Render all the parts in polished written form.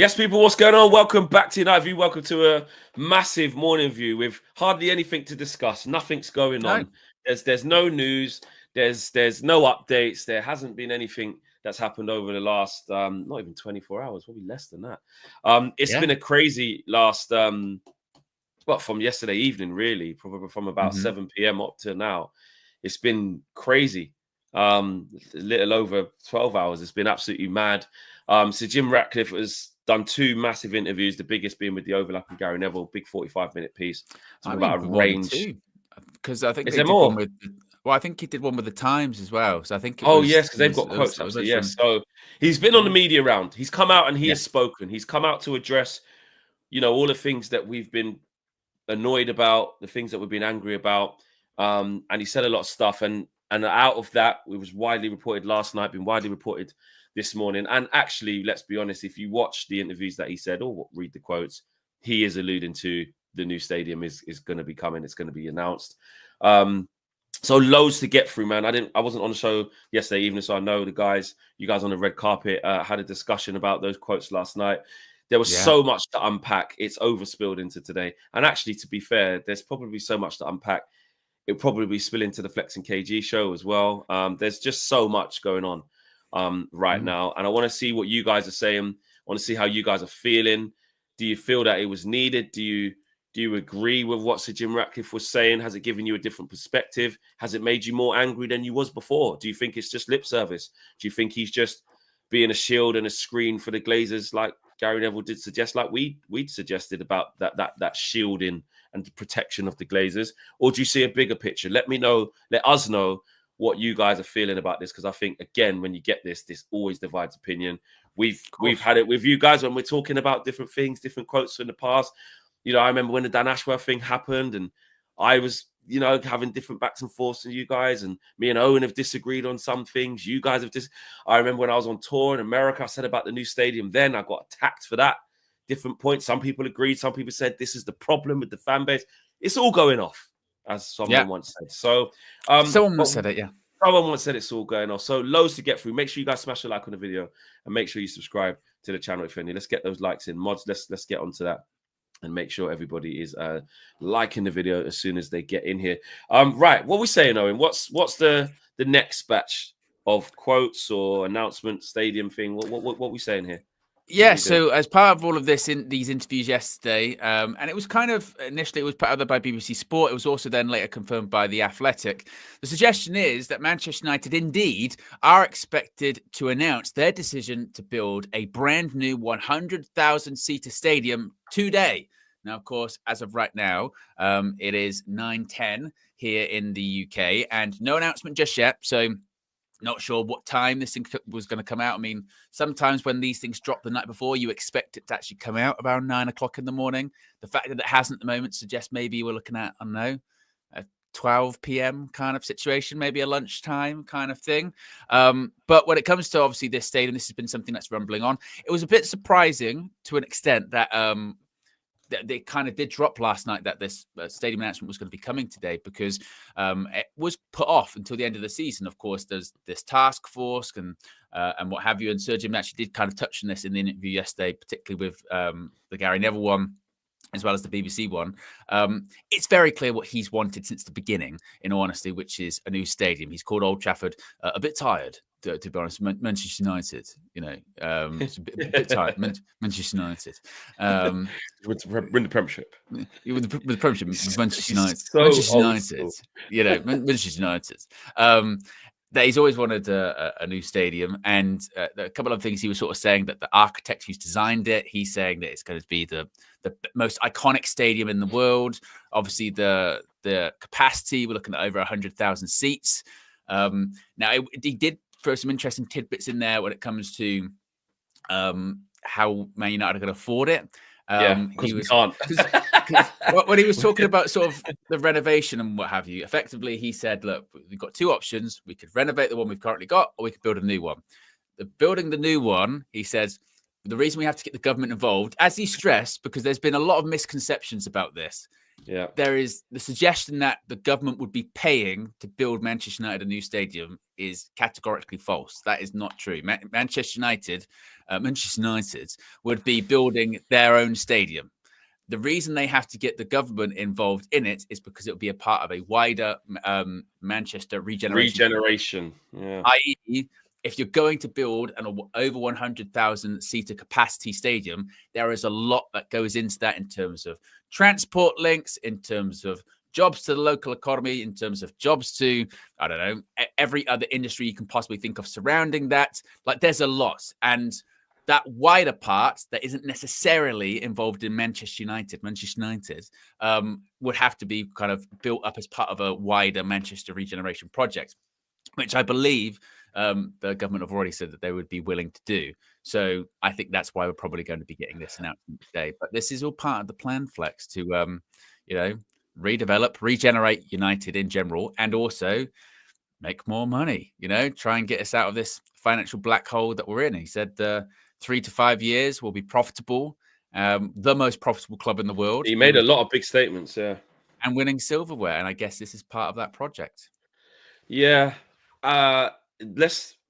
Yes, people, what's going on? Welcome back to Night View. Welcome to a massive morning view with hardly anything to discuss. Nothing's going on. There's no news. There's no updates. There hasn't been anything that's happened over the last not even 24 hours, probably less than that. It's been a crazy last from yesterday evening, really, probably from about 7 p.m. up to now. It's been crazy. A little over 12 hours. It's been absolutely mad. So Jim Ratcliffe has done two massive interviews, the biggest being with the overlapping Gary Neville, big 45-minute piece. About a range. Because I think is they there did more? one with. Well, I think he did one with the Times as well. So I think. Yes, because they've got quotes actually. Yes, so he's been on the media round. He's come out and he has spoken. He's come out to address, all the things that we've been annoyed about, the things that we've been angry about, and he said a lot of stuff. And out of that, it was widely reported last night, been widely reported this morning. And actually, let's be honest, if you watch the interviews that he said or read the quotes, he is alluding to the new stadium is going to be coming. It's going to be announced. So loads to get through, man. I wasn't on the show yesterday evening, so I know the guys, you guys on the red carpet had a discussion about those quotes last night. There was so much to unpack. It's overspilled into today. And actually, to be fair, there's probably so much to unpack. It'll probably spill into the Flex and KG show as well. There's just so much going on right now. And I want to see what you guys are saying. I want to see how you guys are feeling. Do you feel that it was needed? Do you agree with what Sir Jim Ratcliffe was saying? Has it given you a different perspective? Has it made you more angry than you was before? Do you think it's just lip service? Do you think he's just being a shield and a screen for the Glazers, like Gary Neville did suggest, like we'd suggested about that shielding and the protection of the Glazers? Or do you see a bigger picture? Let us know what you guys are feeling about this, because I think, again, when you get this always divides opinion. We've had it with you guys when we're talking about different things, different quotes in the past. I remember when the Dan Ashworth thing happened, and I was, having different backs and forths than you guys, and me and Owen have disagreed on some things. You guys have I remember when I was on tour in America, I said about the new stadium then, I got attacked for that. Different points. Some people agreed. Some people said this is the problem with the fan base. It's all going off, as someone once said. So someone once said it, Someone once said it's all going off. So loads to get through. Make sure you guys smash a like on the video and make sure you subscribe to the channel if any. Let's get those likes in. Mods, let's get onto that. And make sure everybody is liking the video as soon as they get in here. Right, what are we saying, Owen? What's the next batch of quotes or announcement stadium thing? What are we saying here? Yeah, so as part of all of this in these interviews yesterday, and it was kind of initially it was put out there by BBC Sport. It was also then later confirmed by The Athletic. The suggestion is that Manchester United indeed are expected to announce their decision to build a brand new 100,000-seater stadium today. Now, of course, as of right now, it is 9:10 here in the UK, and no announcement just yet. So not sure what time this thing was going to come out. I mean, sometimes when these things drop the night before, you expect it to actually come out around 9 o'clock in the morning. The fact that it hasn't at the moment suggests maybe we're looking at, I don't know, a 12 p.m. kind of situation, maybe a lunchtime kind of thing. But when it comes to obviously this stadium, this has been something that's rumbling on. It was a bit surprising to an extent that they kind of did drop last night that this stadium announcement was going to be coming today, because it was put off until the end of the season. Of course, there's this task force and what have you. And Sir Jim actually did kind of touch on this in the interview yesterday, particularly with the Gary Neville one, as well as the BBC one. It's very clear what he's wanted since the beginning, in all honesty, which is a new stadium. He's called Old Trafford a bit tired, to be honest. Manchester United, it's a bit tired. Manchester United. With the Premiership. With the Premiership, Manchester United. So Manchester United. Manchester United. That he's always wanted a new stadium, and a couple of things he was sort of saying that the architect who's designed it, he's saying that it's going to be the most iconic stadium in the world. Obviously, the capacity, we're looking at over 100,000 seats. Now, he did throw some interesting tidbits in there when it comes to how Man United are going to afford it. Because we can't. When he was talking about sort of the renovation and what have you, effectively he said, look, we've got two options. We could renovate the one we've currently got, or we could build a new one. Building the new one, he says, the reason we have to get the government involved, as he stressed, because there's been a lot of misconceptions about this. Yeah. There is the suggestion that the government would be paying to build Manchester United a new stadium is categorically false. That is not true. Manchester United would be building their own stadium. The reason they have to get the government involved in it is because it will be a part of a wider Manchester regeneration. Yeah. I.e., if you're going to build an over 100,000 seater capacity stadium, there is a lot that goes into that in terms of transport links, in terms of jobs to the local economy, in terms of jobs to, I don't know, every other industry you can possibly think of surrounding that. Like, there's a lot. And that wider part that isn't necessarily involved in Manchester United would have to be kind of built up as part of a wider Manchester regeneration project, which I believe the government have already said that they would be willing to do. So I think that's why we're probably going to be getting this announcement today. But this is all part of the plan, Flex, to redevelop, regenerate United in general, and also make more money. Try and get us out of this financial black hole that we're in. He said 3 to 5 years will be profitable, the most profitable club in the world. He made a lot of big statements, yeah, and winning silverware. And I guess this is part of that project. Yeah.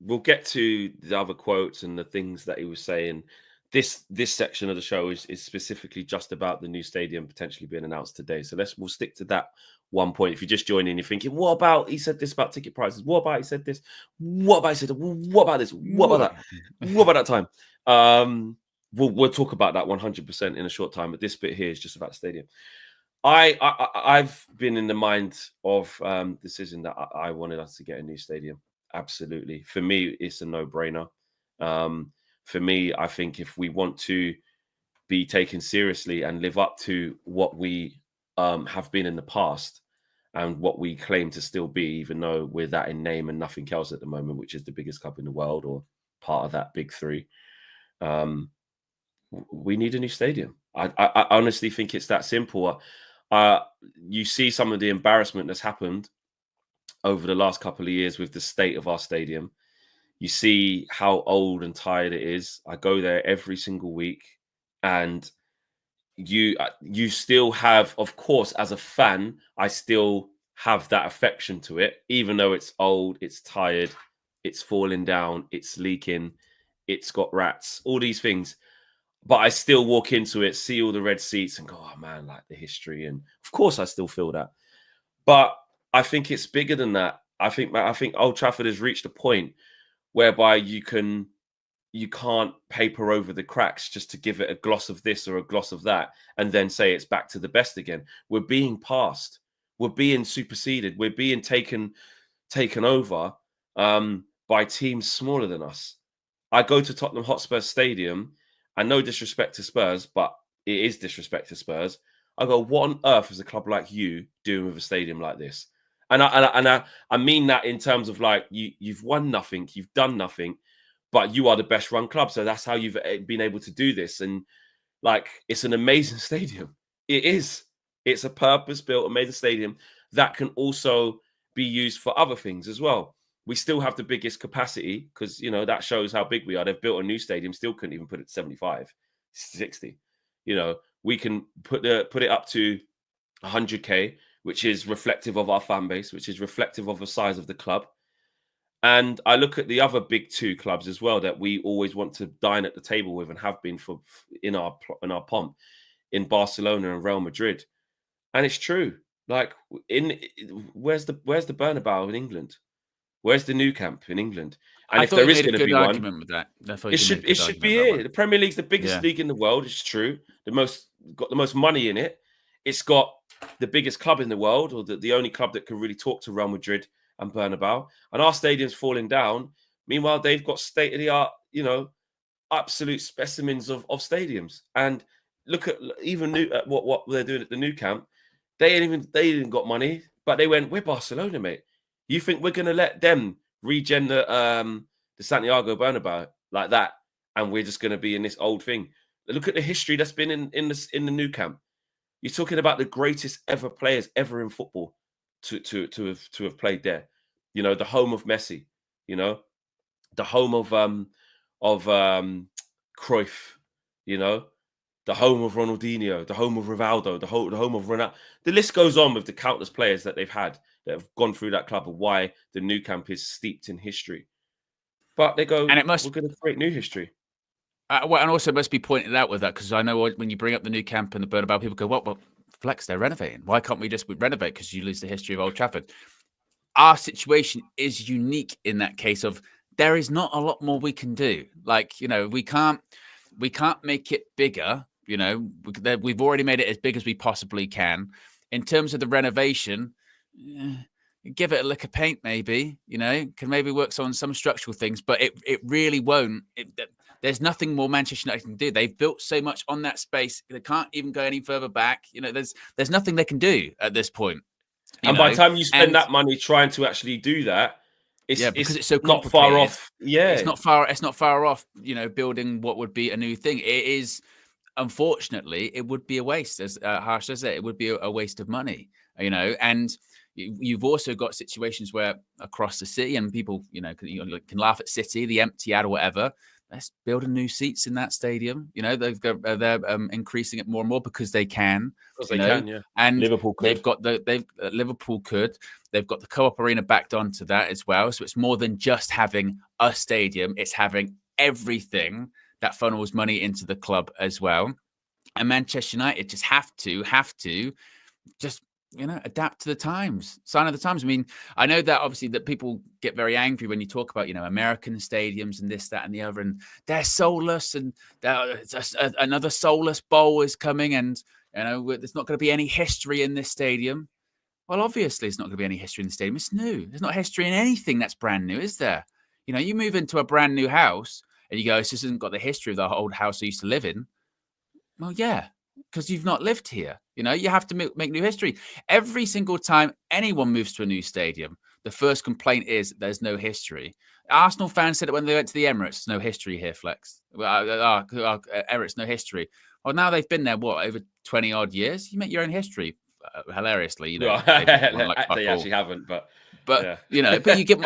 We'll get to the other quotes and the things that he was saying. This section of the show is specifically just about the new stadium potentially being announced today. So we'll stick to that one point. If you're just joining, you're thinking, what about he said this about ticket prices? What about he said this? What about he said? What about this? What about that? What about that time? We'll talk about that 100% in a short time. But this bit here is just about the stadium. I've been in the mind of decision that I wanted us to get a new stadium. Absolutely. For me, it's a no-brainer. For me, I think if we want to be taken seriously and live up to what we have been in the past and what we claim to still be, even though we're that in name and nothing else at the moment, which is the biggest club in the world or part of that big three, we need a new stadium. I honestly think it's that simple. You see some of the embarrassment that's happened over the last couple of years with the state of our stadium. You see how old and tired it is. I go there every single week, and you still have, of course, as a fan, I still have that affection to it, even though it's old, it's tired, it's falling down, it's leaking, it's got rats, all these things. But I still walk into it, see all the red seats and go, oh man, like the history. And of course I still feel that. But I think it's bigger than that. I think Old Trafford has reached a point whereby you can't paper over the cracks just to give it a gloss of this or a gloss of that and then say it's back to the best again. We're being passed. We're being superseded. We're being taken over by teams smaller than us. I go to Tottenham Hotspur Stadium, and no disrespect to Spurs, but it is disrespect to Spurs. I go, what on earth is a club like you doing with a stadium like this? And I mean that in terms of like you've won nothing, you've done nothing, but you are the best run club. So that's how you've been able to do this. And like, it's an amazing stadium. It is. It's a purpose-built, amazing stadium that can also be used for other things as well. We still have the biggest capacity because, that shows how big we are. They've built a new stadium, still couldn't even put it 75, 60. We can put it up to 100K, which is reflective of our fan base, which is reflective of the size of the club. And I look at the other big two clubs as well that we always want to dine at the table with and have been in our pomp, in Barcelona and Real Madrid. And it's true. Like, where's the Bernabeu in England? Where's the Nou Camp in England? And if there is going to be one, with that. it should be here. The Premier League's the biggest league in the world. It's true. Got the most money in it. It's got the biggest club in the world, or the only club that can really talk to Real Madrid and Bernabeu. And our stadium's falling down. Meanwhile, they've got state of the art, absolute specimens of stadiums. And look at even what they're doing at the Nou Camp. They didn't got money, but they went, we're Barcelona, mate. You think we're going to let them regen the Santiago Bernabeu like that, and we're just going to be in this old thing? Look at the history that's been in the Nou Camp. You're talking about the greatest ever players ever in football to have played there. The home of Messi. The home of Cruyff. the home of Ronaldinho, the home of Rivaldo, the home of Ronaldo. The list goes on with the countless players that they've had that have gone through that club, and why the new camp is steeped in history. But they go, and it must, we're going to create new history. Well, and also it must be pointed out with that, because I know when you bring up the new camp and the Bernabeu, people go, well, Flex, they're renovating. Why can't we just renovate? Because you lose the history of Old Trafford. Our situation is unique in that case of there is not a lot more we can do. Like, we can't make it bigger. We've already made it as big as we possibly can. In terms of the renovation, give it a lick of paint, maybe, can maybe work on some structural things, but it really won't. There's nothing more Manchester United can do. They've built so much on that space. They can't even go any further back. There's nothing they can do at this point. And by the time you spend that money trying to actually do that, because it's so not far off. Yeah, it's not far off. Building what would be a new thing. It is, unfortunately, it would be a waste. As harsh as it would be a waste of money. And you've also got situations where across the city, and people, can laugh at City, the empty ad or whatever. Let's build new seats in that stadium. They're increasing it more and more because they can. Because they can, yeah. And Liverpool could. Liverpool could. They've got the Co-op Arena backed onto that as well. So it's more than just having a stadium. It's having everything that funnels money into the club as well. And Manchester United just have to just adapt to the times, sign of the times. I mean, I know that obviously that people get very angry when you talk about, American stadiums and this, that, and the other, and they're soulless, and another soulless bowl is coming, and there's not going to be any history in this stadium. Well, obviously, there's not going to be any history in the stadium. It's new. There's not history in anything that's brand new, is there? You move into a brand new house and you go, this hasn't got the history of the old house I used to live in. Well, yeah, because you've not lived here. You have to make new history. Every single time anyone moves to a new stadium, the first complaint is there's no history. Arsenal fans said it when they went to the Emirates. No history here, Flex. Emirates, no history. Well, now they've been there, over 20 odd years? You make your own history. Hilariously, they actually haven't, but yeah. But you get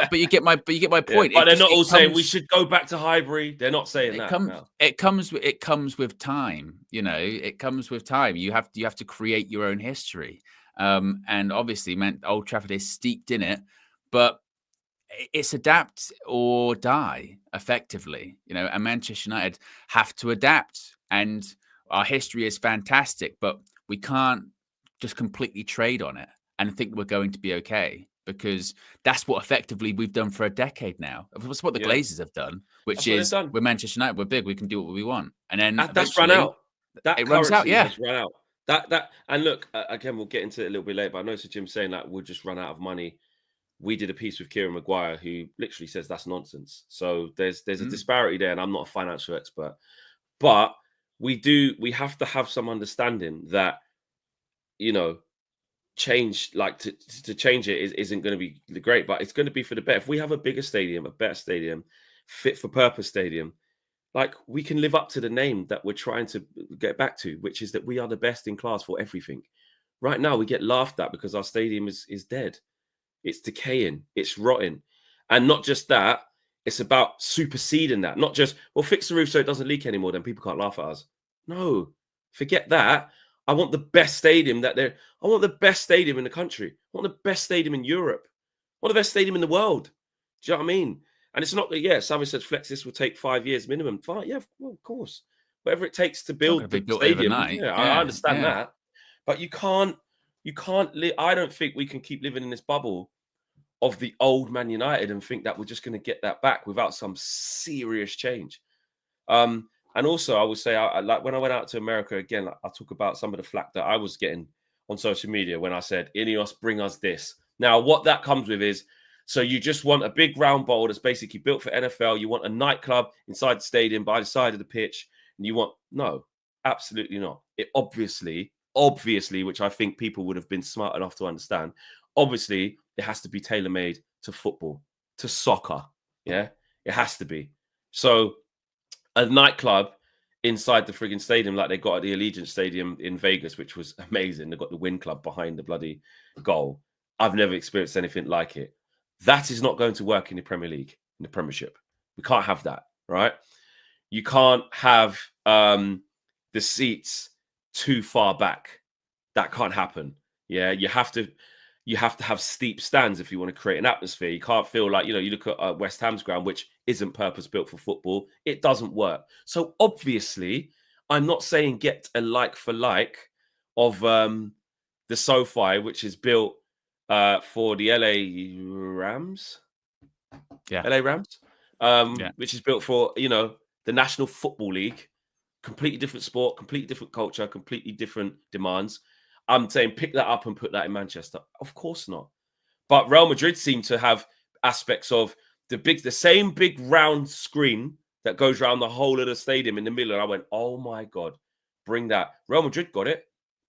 my point. Yeah, but they're not all saying we should go back to Highbury. They're not saying that. It comes with time. It comes with time. You have to create your own history. And obviously, Old Trafford is steeped in it, but it's adapt or die effectively. And Manchester United have to adapt. And our history is fantastic, but we can't just completely trade on it and think we're going to be okay, because that's what effectively we've done for a decade now. That's what the Glazers have done, which is we're Manchester United, we're big, we can do what we want. And then that's run out. It runs out, yeah. Has run out. That and look, again, we'll get into it a little bit later, but I know Sir Jim's saying we'll just run out of money. We did a piece with Kieran Maguire who literally says that's nonsense. So there's a disparity there, and I'm not a financial expert, but we have to have some understanding that change, to change it isn't going to be great, but it's going to be for the better. If we have a bigger stadium, a better stadium, fit for purpose stadium, we can live up to the name that we're trying to get back to, which is that we are the best in class for everything. Right now, we get laughed at because our stadium is dead. It's decaying. It's rotting. And not just that, it's about superseding that. Not just, fix the roof so it doesn't leak anymore, then people can't laugh at us. No, forget that. I want the best stadium I want the best stadium in the country. I want the best stadium in Europe. I want the best stadium in the world. Do you know what I mean? And it's not, Savage says, Flex, this will take 5 years minimum. Fine, yeah, well, of course. Whatever it takes to build the stadium. I understand that. But you can't live. I don't think we can keep living in this bubble of the old Man United and think that we're just going to get that back without some serious change. And also, I would say, like when I went out to America again, I talk about some of the flack that I was getting on social media when I said, Ineos, bring us this. Now, what that comes with is, so you just want a big round bowl that's basically built for NFL. You want a nightclub inside the stadium by the side of the pitch. And no, absolutely not. It obviously, which I think people would have been smart enough to understand, obviously, it has to be tailor-made to football, to soccer. Yeah, it has to be. So a nightclub inside the frigging stadium like they got at the Allegiant Stadium in Vegas, which was amazing. They got the Win Club behind the bloody goal. I've never experienced anything like it. That is not going to work in the Premier League, in the Premiership. We can't have that, right? You can't have the the seats too far back. That can't happen. Yeah, you have to have steep stands if you want to create an atmosphere. You can't feel like, you look at West Ham's ground, which isn't purpose built for football. It doesn't work. So obviously, I'm not saying get a like for like of the SoFi, which is built for the LA Rams. Yeah. LA Rams. Which is built for, the National Football League. Completely different sport, completely different culture, completely different demands. I'm saying pick that up and put that in Manchester. Of course not. But Real Madrid seem to have aspects of the same big round screen that goes around the whole of the stadium in the middle. And I went, oh my God, bring that. Real Madrid got it.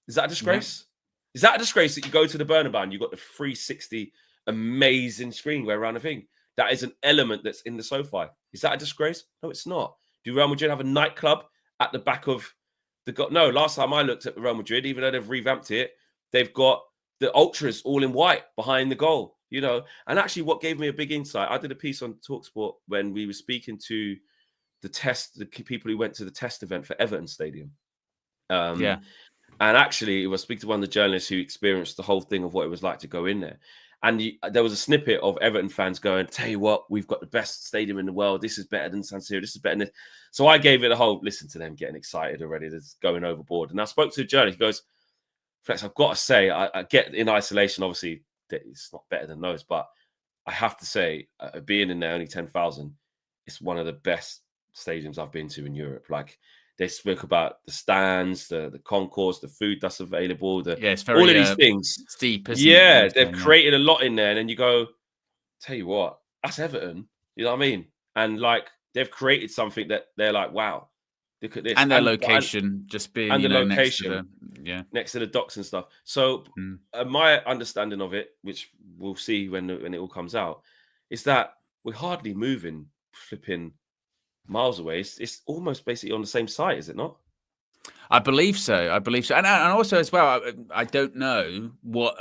Is that a disgrace? Yeah. Is that a disgrace that you go to the Bernabeu and you got the 360 amazing screen where around the thing? That is an element that's in the SoFi. Is that a disgrace? No, it's not. Do Real Madrid have a nightclub at the back of no, last time I looked at Real Madrid, even though they've revamped it, they've got the ultras all in white behind the goal, And actually what gave me a big insight, I did a piece on TalkSport when we were speaking to the people who went to the test event for Everton Stadium. And actually it was speaking to one of the journalists who experienced the whole thing of what it was like to go in there. And there was a snippet of Everton fans going, tell you what, we've got the best stadium in the world. This is better than San Siro. This is better than this. So I gave it a whole listen to them getting excited already. That's going overboard. And I spoke to a journalist. He goes, Flex, I've got to say, I get in isolation, obviously, that it's not better than those. But I have to say, being in there only 10,000, it's one of the best stadiums I've been to in Europe. Like, they spoke about the stands, the concourse, the food that's available, it's very, all of these things. Steep, they've created a lot in there. And then you go, tell you what, that's Everton. You know what I mean? And like they've created something that they're like, wow, look at this. And their location just being and the location next to the docks and stuff. So my understanding of it, which we'll see when it all comes out, is that we're hardly moving flipping miles away. It's almost basically on the same site, is it not? I believe so. And also as well, I don't know what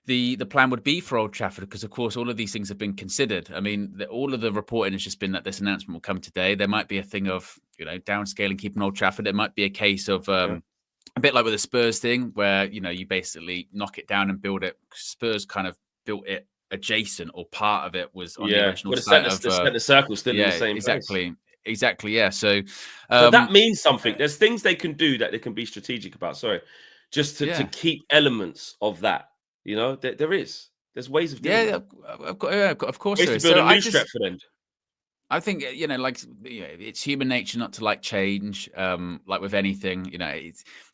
the plan would be for Old Trafford, because of course all of these things have been considered. I mean, all of the reporting has just been that this announcement will come today. There might be a thing of downscaling, keeping Old Trafford. It might be a case of a bit like with the Spurs thing, where you basically knock it down and build it. Spurs kind of built it adjacent, or part of it was on the original site of the centre circle still in the same exactly place. Exactly, yeah. So that means something. There's things they can do that they can be strategic about. Just to keep elements of that. There's ways of doing that. Of course there is. To build a new Stretford End. I think it's human nature not to like change. Like with anything,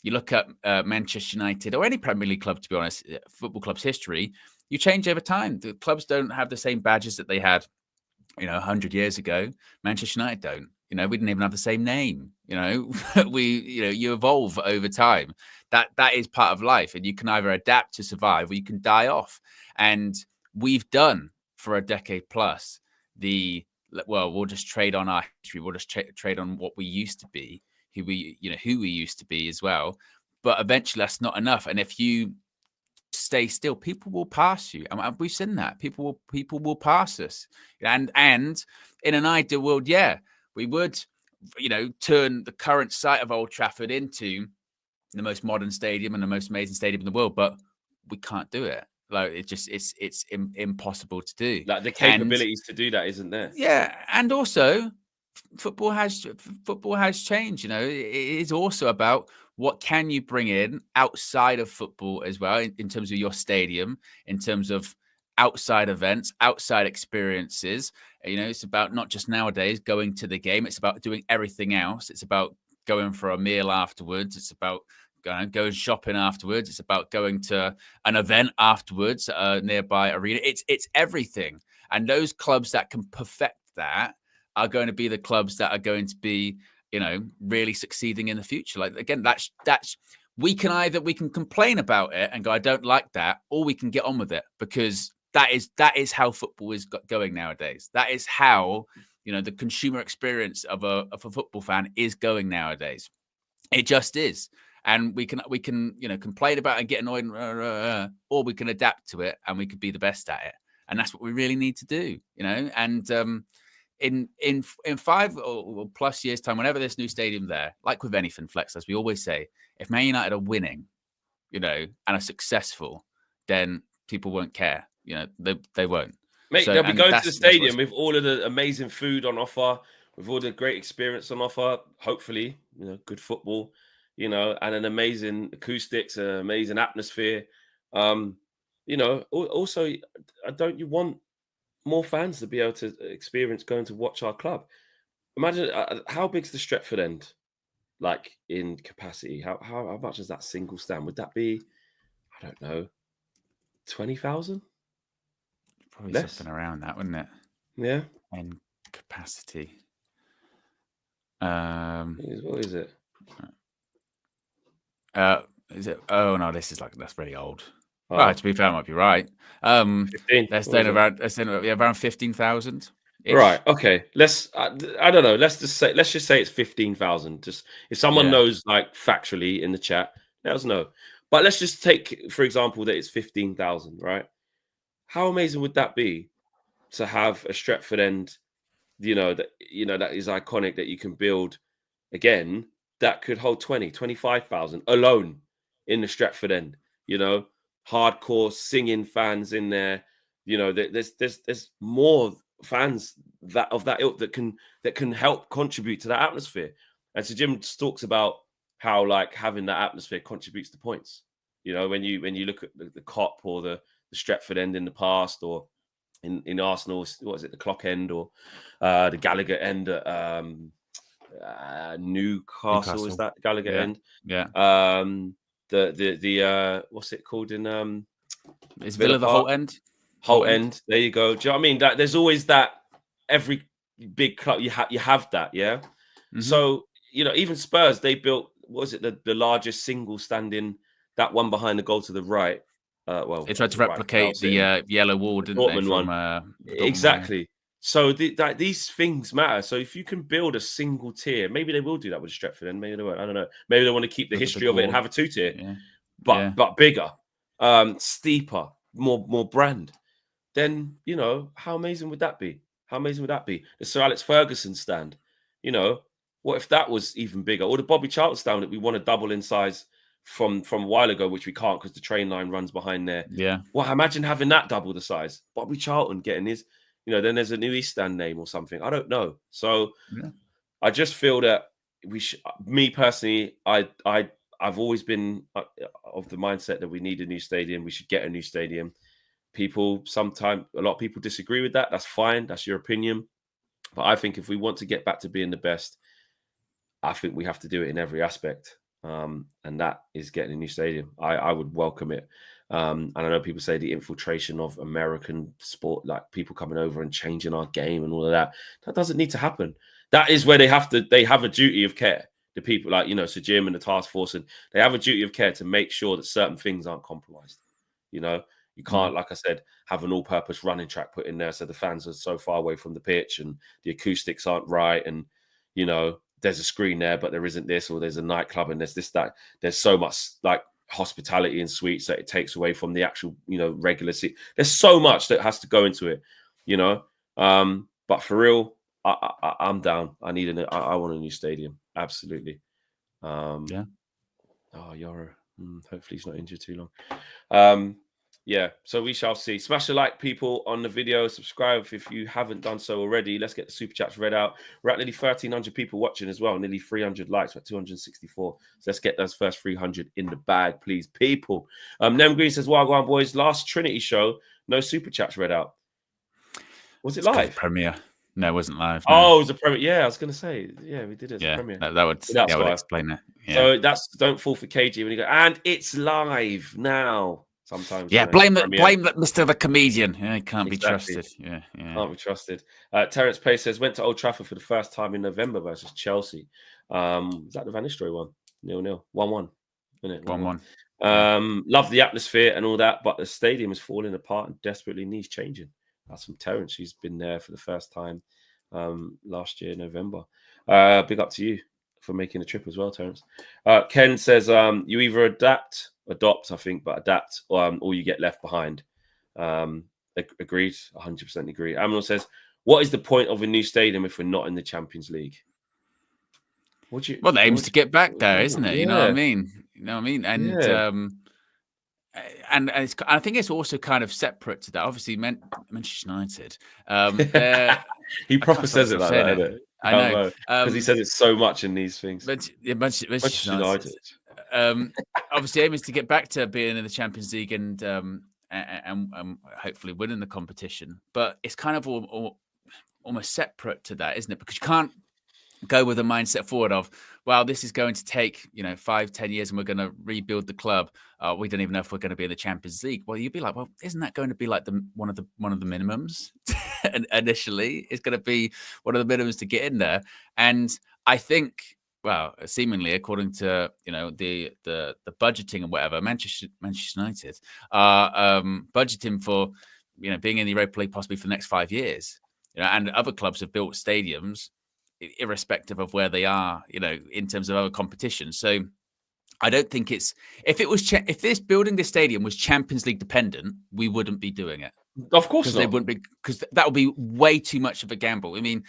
you look at Manchester United or any Premier League club, to be honest, football club's history. You change over time. The clubs don't have the same badges that they had, 100 years ago. Manchester United don't. We didn't even have the same name. You evolve over time. That is part of life, and you can either adapt to survive or you can die off. And we've done for a decade plus we'll just trade on our history. We'll just trade on what we used to be, who we used to be as well. But eventually, that's not enough. And if you stay still, people will pass you. And we've seen that people will pass us. And in an ideal world, we would, turn the current site of Old Trafford into the most modern stadium and the most amazing stadium in the world. But we can't do it. Like it's impossible to do. Like the capabilities to do that isn't there. Yeah, and also football has changed. It is also about what can you bring in outside of football as well, in terms of your stadium, in terms of outside events, outside experiences. It's about not just nowadays going to the game. It's about doing everything else. It's about going for a meal afterwards. It's about going shopping afterwards. It's about going to an event afterwards, a nearby arena. It's everything. And those clubs that can perfect that are going to be the clubs that are going to be, really succeeding in the future. Like, again, that's we can complain about it and go, I don't like that, or we can get on with it, because that is how football is going nowadays. That is how, the consumer experience of a football fan is going nowadays. It just is. And we can complain about it and get annoyed, or we can adapt to it and we could be the best at it. And that's what we really need to do, And in 5 or plus years' time, whenever this new stadium there, like with anything, Flex, as we always say, if Man United are winning, and are successful, then people won't care. They won't. Mate, So, they'll be going to the stadium with all of the amazing food on offer, with all the great experience on offer. Hopefully, good football, and an amazing acoustics, an amazing atmosphere. Also, don't you want more fans to be able to experience going to watch our club? Imagine how big's the Stretford End, like in capacity? How much is that single stand? Would that be, I don't know, 20,000? Probably Less? something around that, wouldn't it? Yeah. In capacity. What is it? Is it? Oh no, that's very old. Oh. Well, to be fair, I might be right. 15. They're saying around 15,000. Right. Okay. I don't know. Let's just say it's 15,000. Just if someone knows, like, factually in the chat, let us know. But let's just take, for example, that it's 15,000. Right. How amazing would that be to have a Stretford End? That is iconic, that you can build again, that could hold 25,000 alone in the Stretford End. Hardcore singing fans in there. There's more fans of that ilk that can help contribute to that atmosphere. And so Jim talks about how, like, having that atmosphere contributes to points. When you look at the Kop or the Stretford End in the past, or in Arsenal, what is it, the Clock End, or the Gallagher End at Newcastle. Is that Gallagher End? Yeah. The what's it called in is Villa the Holt End? Holt End. There you go. Do you know what I mean? That there's always that, every big club you have that, yeah. Mm-hmm. So even Spurs, they built, what was it, the largest single standing, that one behind the goal to the right. They tried to replicate the yellow wall, didn't they? From exactly. So these things matter. So if you can build a single tier, maybe they will do that with Stretford, and maybe they won't. I don't know. Maybe they want to keep the history of it and have a 2-tier, but bigger, steeper, more brand. Then how amazing would that be? How amazing would that be? The Sir Alex Ferguson stand. What if that was even bigger? Or the Bobby Charlton stand that we want to double in size from a while ago, which we can't because the train line runs behind there. Yeah. Well, imagine having that double the size. Bobby Charlton getting his. Then there's a new East Stand name or something. I don't know. So I just feel that me personally, I've always been of the mindset that we need a new stadium. We should get a new stadium. A lot of people disagree with that. That's fine. That's your opinion. But I think if we want to get back to being the best, I think we have to do it in every aspect. And that is getting a new stadium. I would welcome it. And I know people say the infiltration of American sport, like people coming over and changing our game and all of that. That doesn't need to happen. That is where they have a duty of care. The people like, Sir Jim and the task force, and they have a duty of care to make sure that certain things aren't compromised. You can't, like I said, have an all-purpose running track put in there so the fans are so far away from the pitch and the acoustics aren't right, and there's a screen there, but there isn't this, or there's a nightclub and there's this, that. There's so much like hospitality and suites that it takes away from the actual, regular seat. There's so much that has to go into it, But for real, I'm down. I want a new stadium. Absolutely. Yeah. Oh, Yara. Hopefully he's not injured too long. Yeah, so we shall see. Smash a like, people, on the video. Subscribe if you haven't done so already. Let's get the super chats read out. We're at nearly 1,300 people watching as well. Nearly 300 likes. We're at 264. So let's get those first 300 in the bag, please, people. Nem Green says, "Well, go on, boys. Last Trinity show, no super chats read out. Was it live? Premiere. No, it wasn't live. No. Oh, it was a premiere. Yeah, I was going to say. Yeah, we did it as a premiere. That would explain it. Yeah. So don't fall for KG when you go, and it's live now. Sometimes, blame that Mr. the comedian. Yeah, he can't be trusted. Yeah, can't be trusted. Terence Pace says, went to Old Trafford for the first time in November versus Chelsea. Is that the Van Nistelrooy one? 0-0, 1-1, isn't it? 1-1. Love the atmosphere and all that, but the stadium is falling apart and desperately needs changing. That's from Terence, who's been there for the first time last year, November. Big up to you for making the trip as well, Terence. Ken says, you either adopt, I think, but adapt, or you get left behind. Agreed, 100% agree. Aminor says, what is the point of a new stadium if we're not in the Champions League? Well, the aim is to get back there, isn't it? Yeah. You know what I mean? And Yeah. and I think it's also kind of separate to that. Obviously, Manchester United. He proper says it like that, isn't it? I know, because he says it so much in these things. But Manchester United. Obviously, aim is to get back to being in the Champions League and hopefully winning the competition. But it's kind of almost separate to that, isn't it? Because you can't go with a mindset forward of, well, this is going to take 5-10 years and we're going to rebuild the club. We don't even know if we're going to be in the Champions League. Well, you'd be like, well, isn't that going to be like one of the minimums? And initially, it's going to be one of the minimums to get in there. And I think, well, seemingly according to the budgeting and whatever, Manchester United are budgeting for being in the Europa League possibly for the next 5 years. And other clubs have built stadiums irrespective of where they are, in terms of other competitions. So I don't think it's if this building this stadium was Champions League dependent, we wouldn't be doing it. Of course not. They wouldn't be, because that would be way too much of a gamble. I mean,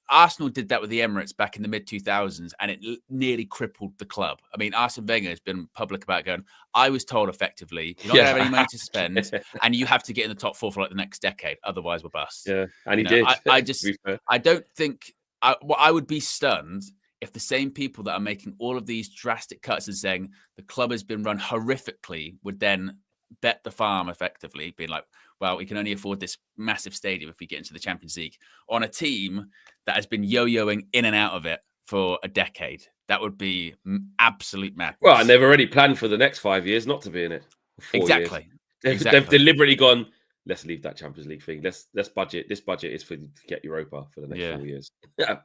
Arsenal did that with the Emirates back in the mid 2000s, and it nearly crippled the club. I mean, Arsene Wenger has been public about going, I was told effectively, you don't have any money to spend, and you have to get in the top 4 for like the next decade, otherwise we're bust. Yeah, and he did. I don't think. I would be stunned if the same people that are making all of these drastic cuts and saying the club has been run horrifically would then bet the farm effectively, being like, well, we can only afford this massive stadium if we get into the Champions League on a team that has been yo-yoing in and out of it for a decade. That would be absolute madness. Well, and they've already planned for the next 5 years not to be in it. 4 exactly. Years. They've deliberately gone, let's leave that Champions League thing. Let's budget. This budget is to get Europa for the next 4 years,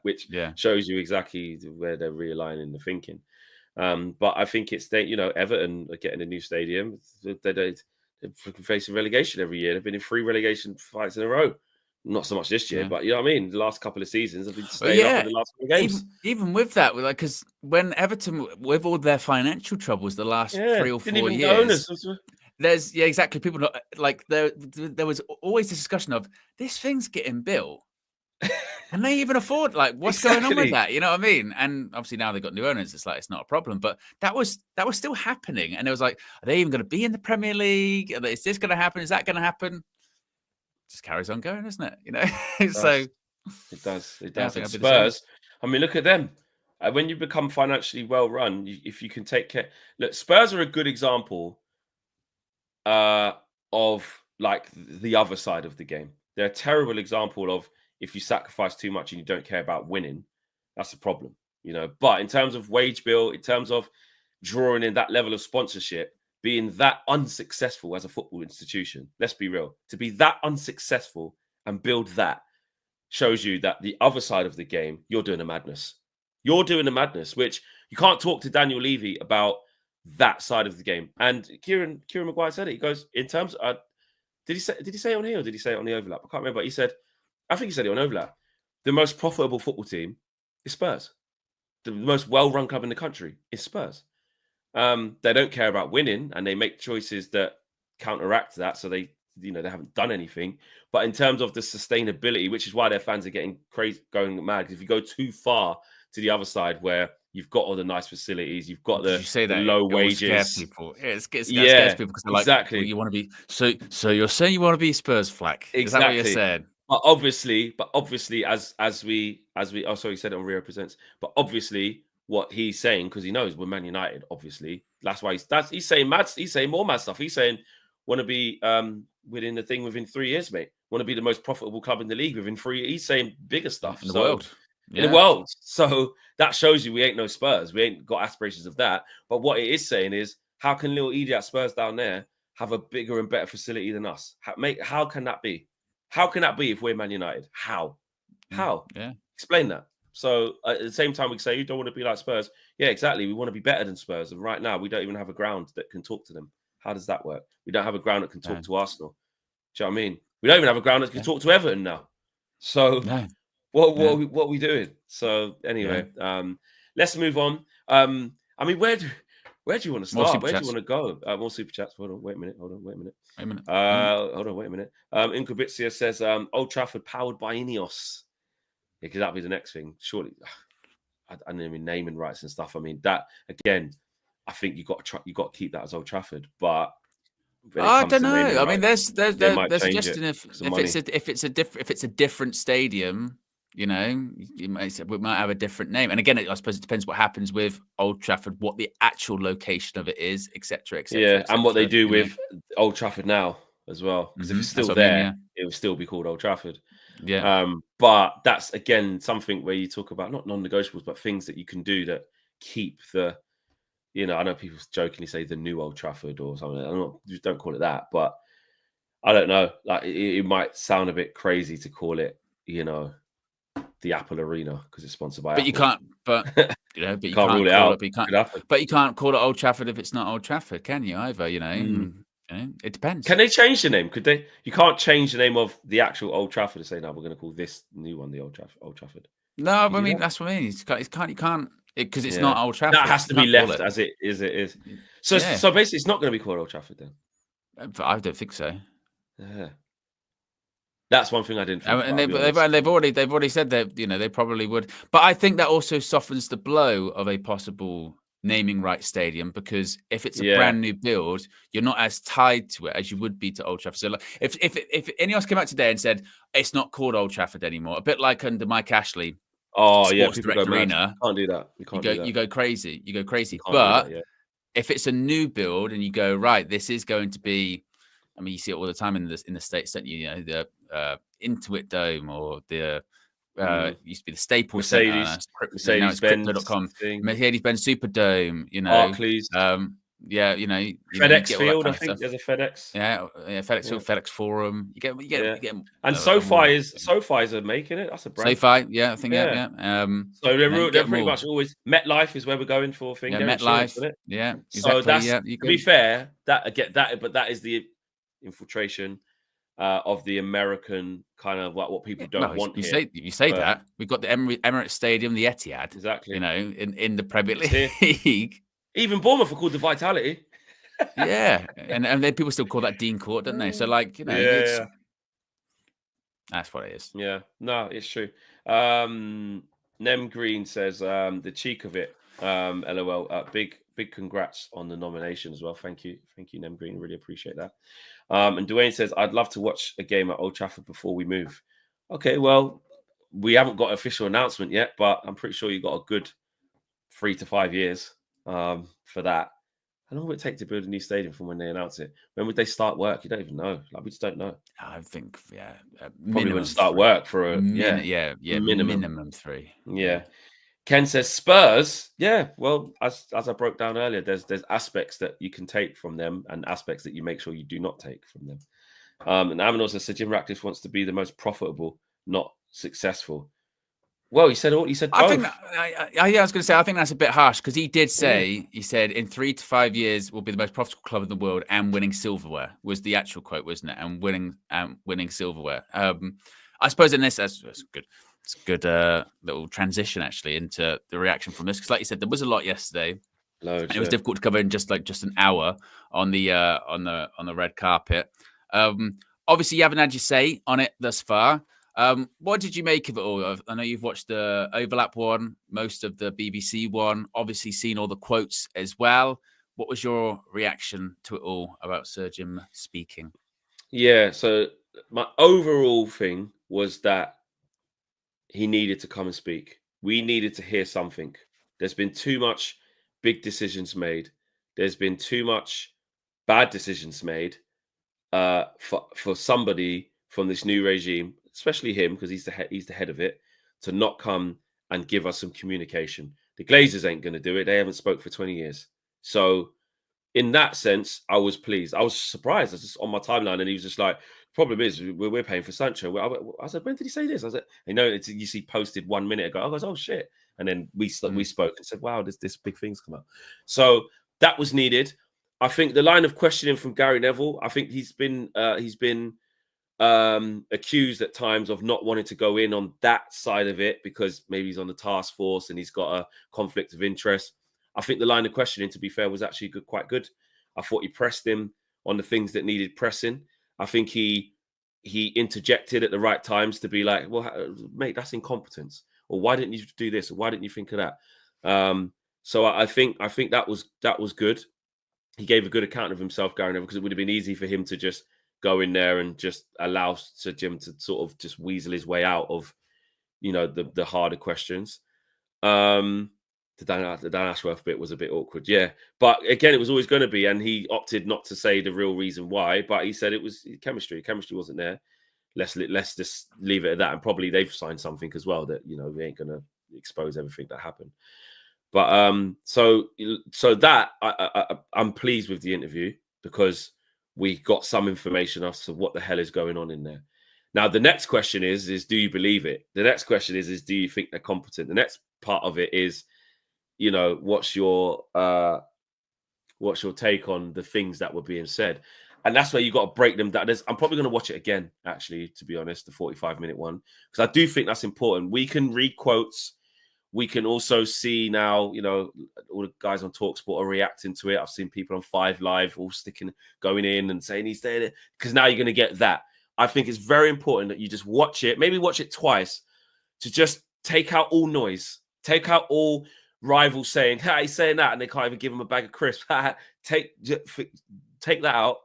which shows you exactly where they're realigning the thinking. But I think it's Everton are getting a new stadium. They're facing relegation every year. They've been in 3 relegation fights in a row. Not so much this year, but you know what I mean. The last couple of seasons have been staying up in the last couple of games. Even with that, because when Everton, with all their financial troubles, the last 3 or 4 years. There's exactly. People not, like there was always this discussion of this thing's getting built, and they even afford what's going on with that? You know what I mean? And obviously now they've got new owners. It's like it's not a problem, but that was still happening, and it was like, are they even going to be in the Premier League? Is this going to happen? Is that going to happen? Just carries on going, isn't it? So it does. And Spurs. I mean, look at them. When you become financially well run, if you can take care. Look, Spurs are a good example. Of like the other side of the game. They're a terrible example of if you sacrifice too much and you don't care about winning, that's a problem, But in terms of wage bill, in terms of drawing in that level of sponsorship, being that unsuccessful as a football institution, let's be real, to be that unsuccessful and build that shows you that the other side of the game, you're doing a madness. You're doing a madness, which you can't talk to Daniel Levy about that side of the game. And Kieran Maguire said it. He goes, in terms of, did he say it on here or did he say it on the overlap? I can't remember. He said, I think he said it on overlap. The most profitable football team is Spurs. The most well-run club in the country is Spurs. They don't care about winning and they make choices that counteract that. So they haven't done anything. But in terms of the sustainability, which is why their fans are getting crazy, going mad. Because if you go too far to the other side where you've got all the nice facilities. You've got the low wages. Scares people. It scares people because they're like, exactly. Well, you want to be so. You're saying you want to be Spurs flack. Exactly. Is that what you're saying? But obviously, as we oh, sorry, he said it on Rio Presents. But obviously, what he's saying, because he knows we're Man United. Obviously, that's why he's saying mad. He's saying more mad stuff. He's saying want to be within the thing within 3 years, mate. Want to be the most profitable club in the league within 3 years. He's saying bigger stuff in the world. In the world. So that shows you we ain't no Spurs. We ain't got aspirations of that. But what it is saying is, how can little idiot Spurs down there have a bigger and better facility than us? How can that be? How can that be if we're Man United? How? Yeah. Explain that. So at the same time, we say you don't want to be like Spurs. Yeah, exactly. We want to be better than Spurs. And right now, we don't even have a ground that can talk to them. How does that work? We don't have a ground that can talk to Arsenal. Do you know what I mean? We don't even have a ground that can talk to Everton now. So... What are we doing? So anyway, let's move on. I mean, Where do you want to start? Where do you want to go? More super chats. Hold on, wait a minute. Hold on, wait a minute. Inkubitsia says, Old Trafford powered by Ineos. Yeah, because that'll be the next thing. Surely, I don't mean naming rights and stuff. I mean that again. I think you got to keep that as Old Trafford, but I don't know. I mean, rights, they're suggesting if it's a different stadium, you know, we might have a different name. And again, I suppose it depends what happens with Old Trafford, what the actual location of it is, etc., etc. Yeah, and what they do with Old Trafford now as well, because if it's still there, it will still be called Old Trafford. Yeah. But that's again something where you talk about not non-negotiables, but things that you can do that keep the. You know, I know people jokingly say the new Old Trafford or something. Just don't call it that, but I don't know. Like it might sound a bit crazy to call it, you know, the Apple Arena because it's sponsored by Apple. You can't. But you know, but you can't rule it out. But you can't call it Old Trafford if it's not Old Trafford, can you? Either, you know. You know, it depends. Can they change the name? Could they? You can't change the name of the actual Old Trafford and say, "No, we're going to call this new one the Old Trafford." No, I mean that's what I mean. You can't. Because it's not Old Trafford. That has to be left as it is. So basically, it's not going to be called Old Trafford then. I don't think so. Yeah, that's one thing I didn't think. And they've already said that, you know, they probably would. But I think that also softens the blow of a possible naming rights stadium, because if it's a brand new build, you're not as tied to it as you would be to Old Trafford. So like, if Ineos came out today and said it's not called Old Trafford anymore, a bit like under Mike Ashley. Sports Direct Arena. Can't do that. You go crazy. But if it's a new build and you go, right, this is going to be, I mean, you see it all the time in the States, don't you? You know, the Intuit Dome or the used to be the Staples Center, Mercedes-Benz, Mercedes-Benz Superdome, you know, Barclays. Yeah, you know, FedEx Field. I think there's a FedEx. Yeah, FedEx Field, FedEx Forum. You get. And SoFi's are making it. That's a brand. SoFi, yeah, I think, yeah. So they're pretty much always. MetLife is where we're going for. Yeah, MetLife. Yeah, exactly. So that's to be fair. That I get that, but that is the infiltration of the American kind of what people don't want. You say that we've got the Emirates Stadium, the Etihad, exactly. You know, in the Premier League. Even Bournemouth are called the Vitality. Yeah, and then people still call that Dean Court, don't they? So like, you know, that's what it is. Yeah, no, it's true. Nem Green says the cheek of it. LOL. Big congrats on the nomination as well. Thank you, Nem Green. Really appreciate that. And Dwayne says, I'd love to watch a game at Old Trafford before we move. Okay, well, we haven't got an official announcement yet, but I'm pretty sure you got a good 3 to 5 years for that. How long will it take to build a new stadium from when they announce it? When would they start work? You don't even know. Like, we just don't know. I think, probably wouldn't start work for a minimum 3. Yeah. Ken says Spurs. Yeah, well, as I broke down earlier, there's aspects that you can take from them and aspects that you make sure you do not take from them. And Amin also said Jim Ratcliffe wants to be the most profitable, not successful. Well, he said both. I think I was going to say, I think that's a bit harsh, because he did say, he said in 3 to 5 years we'll be the most profitable club in the world and winning silverware, was the actual quote, wasn't it? And winning silverware. I suppose in this, that's good. It's a good little transition actually into the reaction from this, because like you said, there was a lot yesterday. Loads, it was difficult to cover in just an hour on the red carpet. Obviously, you haven't had your say on it thus far. What did you make of it all? I know you've watched the Overlap one, most of the BBC one, obviously seen all the quotes as well. What was your reaction to it all about Sir Jim speaking? Yeah, so my overall thing was that he needed to come and speak. We needed to hear something. There's been too much big decisions made. There's been too much bad decisions made for somebody from this new regime, especially him, because he's the head of it, to not come and give us some communication. The Glazers ain't going to do it. They haven't spoke for 20 years. So in that sense, I was pleased. I was surprised. I was just on my timeline, and he was just like, problem is, we're paying for Sancho. I said, when did he say this? I said, you see posted 1 minute ago. I goes, oh, shit. And then we spoke and said, wow, this big thing's come out. So that was needed. I think the line of questioning from Gary Neville, I think he's been accused at times of not wanting to go in on that side of it because maybe he's on the task force and he's got a conflict of interest. I think the line of questioning, to be fair, was actually quite good. I thought he pressed him on the things that needed pressing. I think he interjected at the right times to be like, well, mate, that's incompetence. Or why didn't you do this? Or why didn't you think of that? So I think that was good. He gave a good account of himself going over, because it would have been easy for him to just go in there and just allow Sir Jim to sort of just weasel his way out of, the harder questions. The Dan Ashworth bit was a bit awkward, yeah. But again, it was always going to be, and he opted not to say the real reason why. But he said it was chemistry. Chemistry wasn't there. Let's just leave it at that. And probably they've signed something as well that we ain't going to expose everything that happened. But so that I'm pleased with the interview, because we got some information as to what the hell is going on in there. Now the next question is do you believe it? The next question is do you think they're competent? The next part of it is, what's your take on the things that were being said? And that's where you got to break them down. I'm probably going to watch it again, actually, to be honest, the 45-minute one, because I do think that's important. We can read quotes. We can also see now, all the guys on TalkSport are reacting to it. I've seen people on 5 Live all going in and saying he's there, because now you're going to get that. I think it's very important that you just watch it, maybe watch it twice, to just take out all noise, take out all rivals saying, hey, he's saying that, and they can't even give him a bag of crisps. Take that out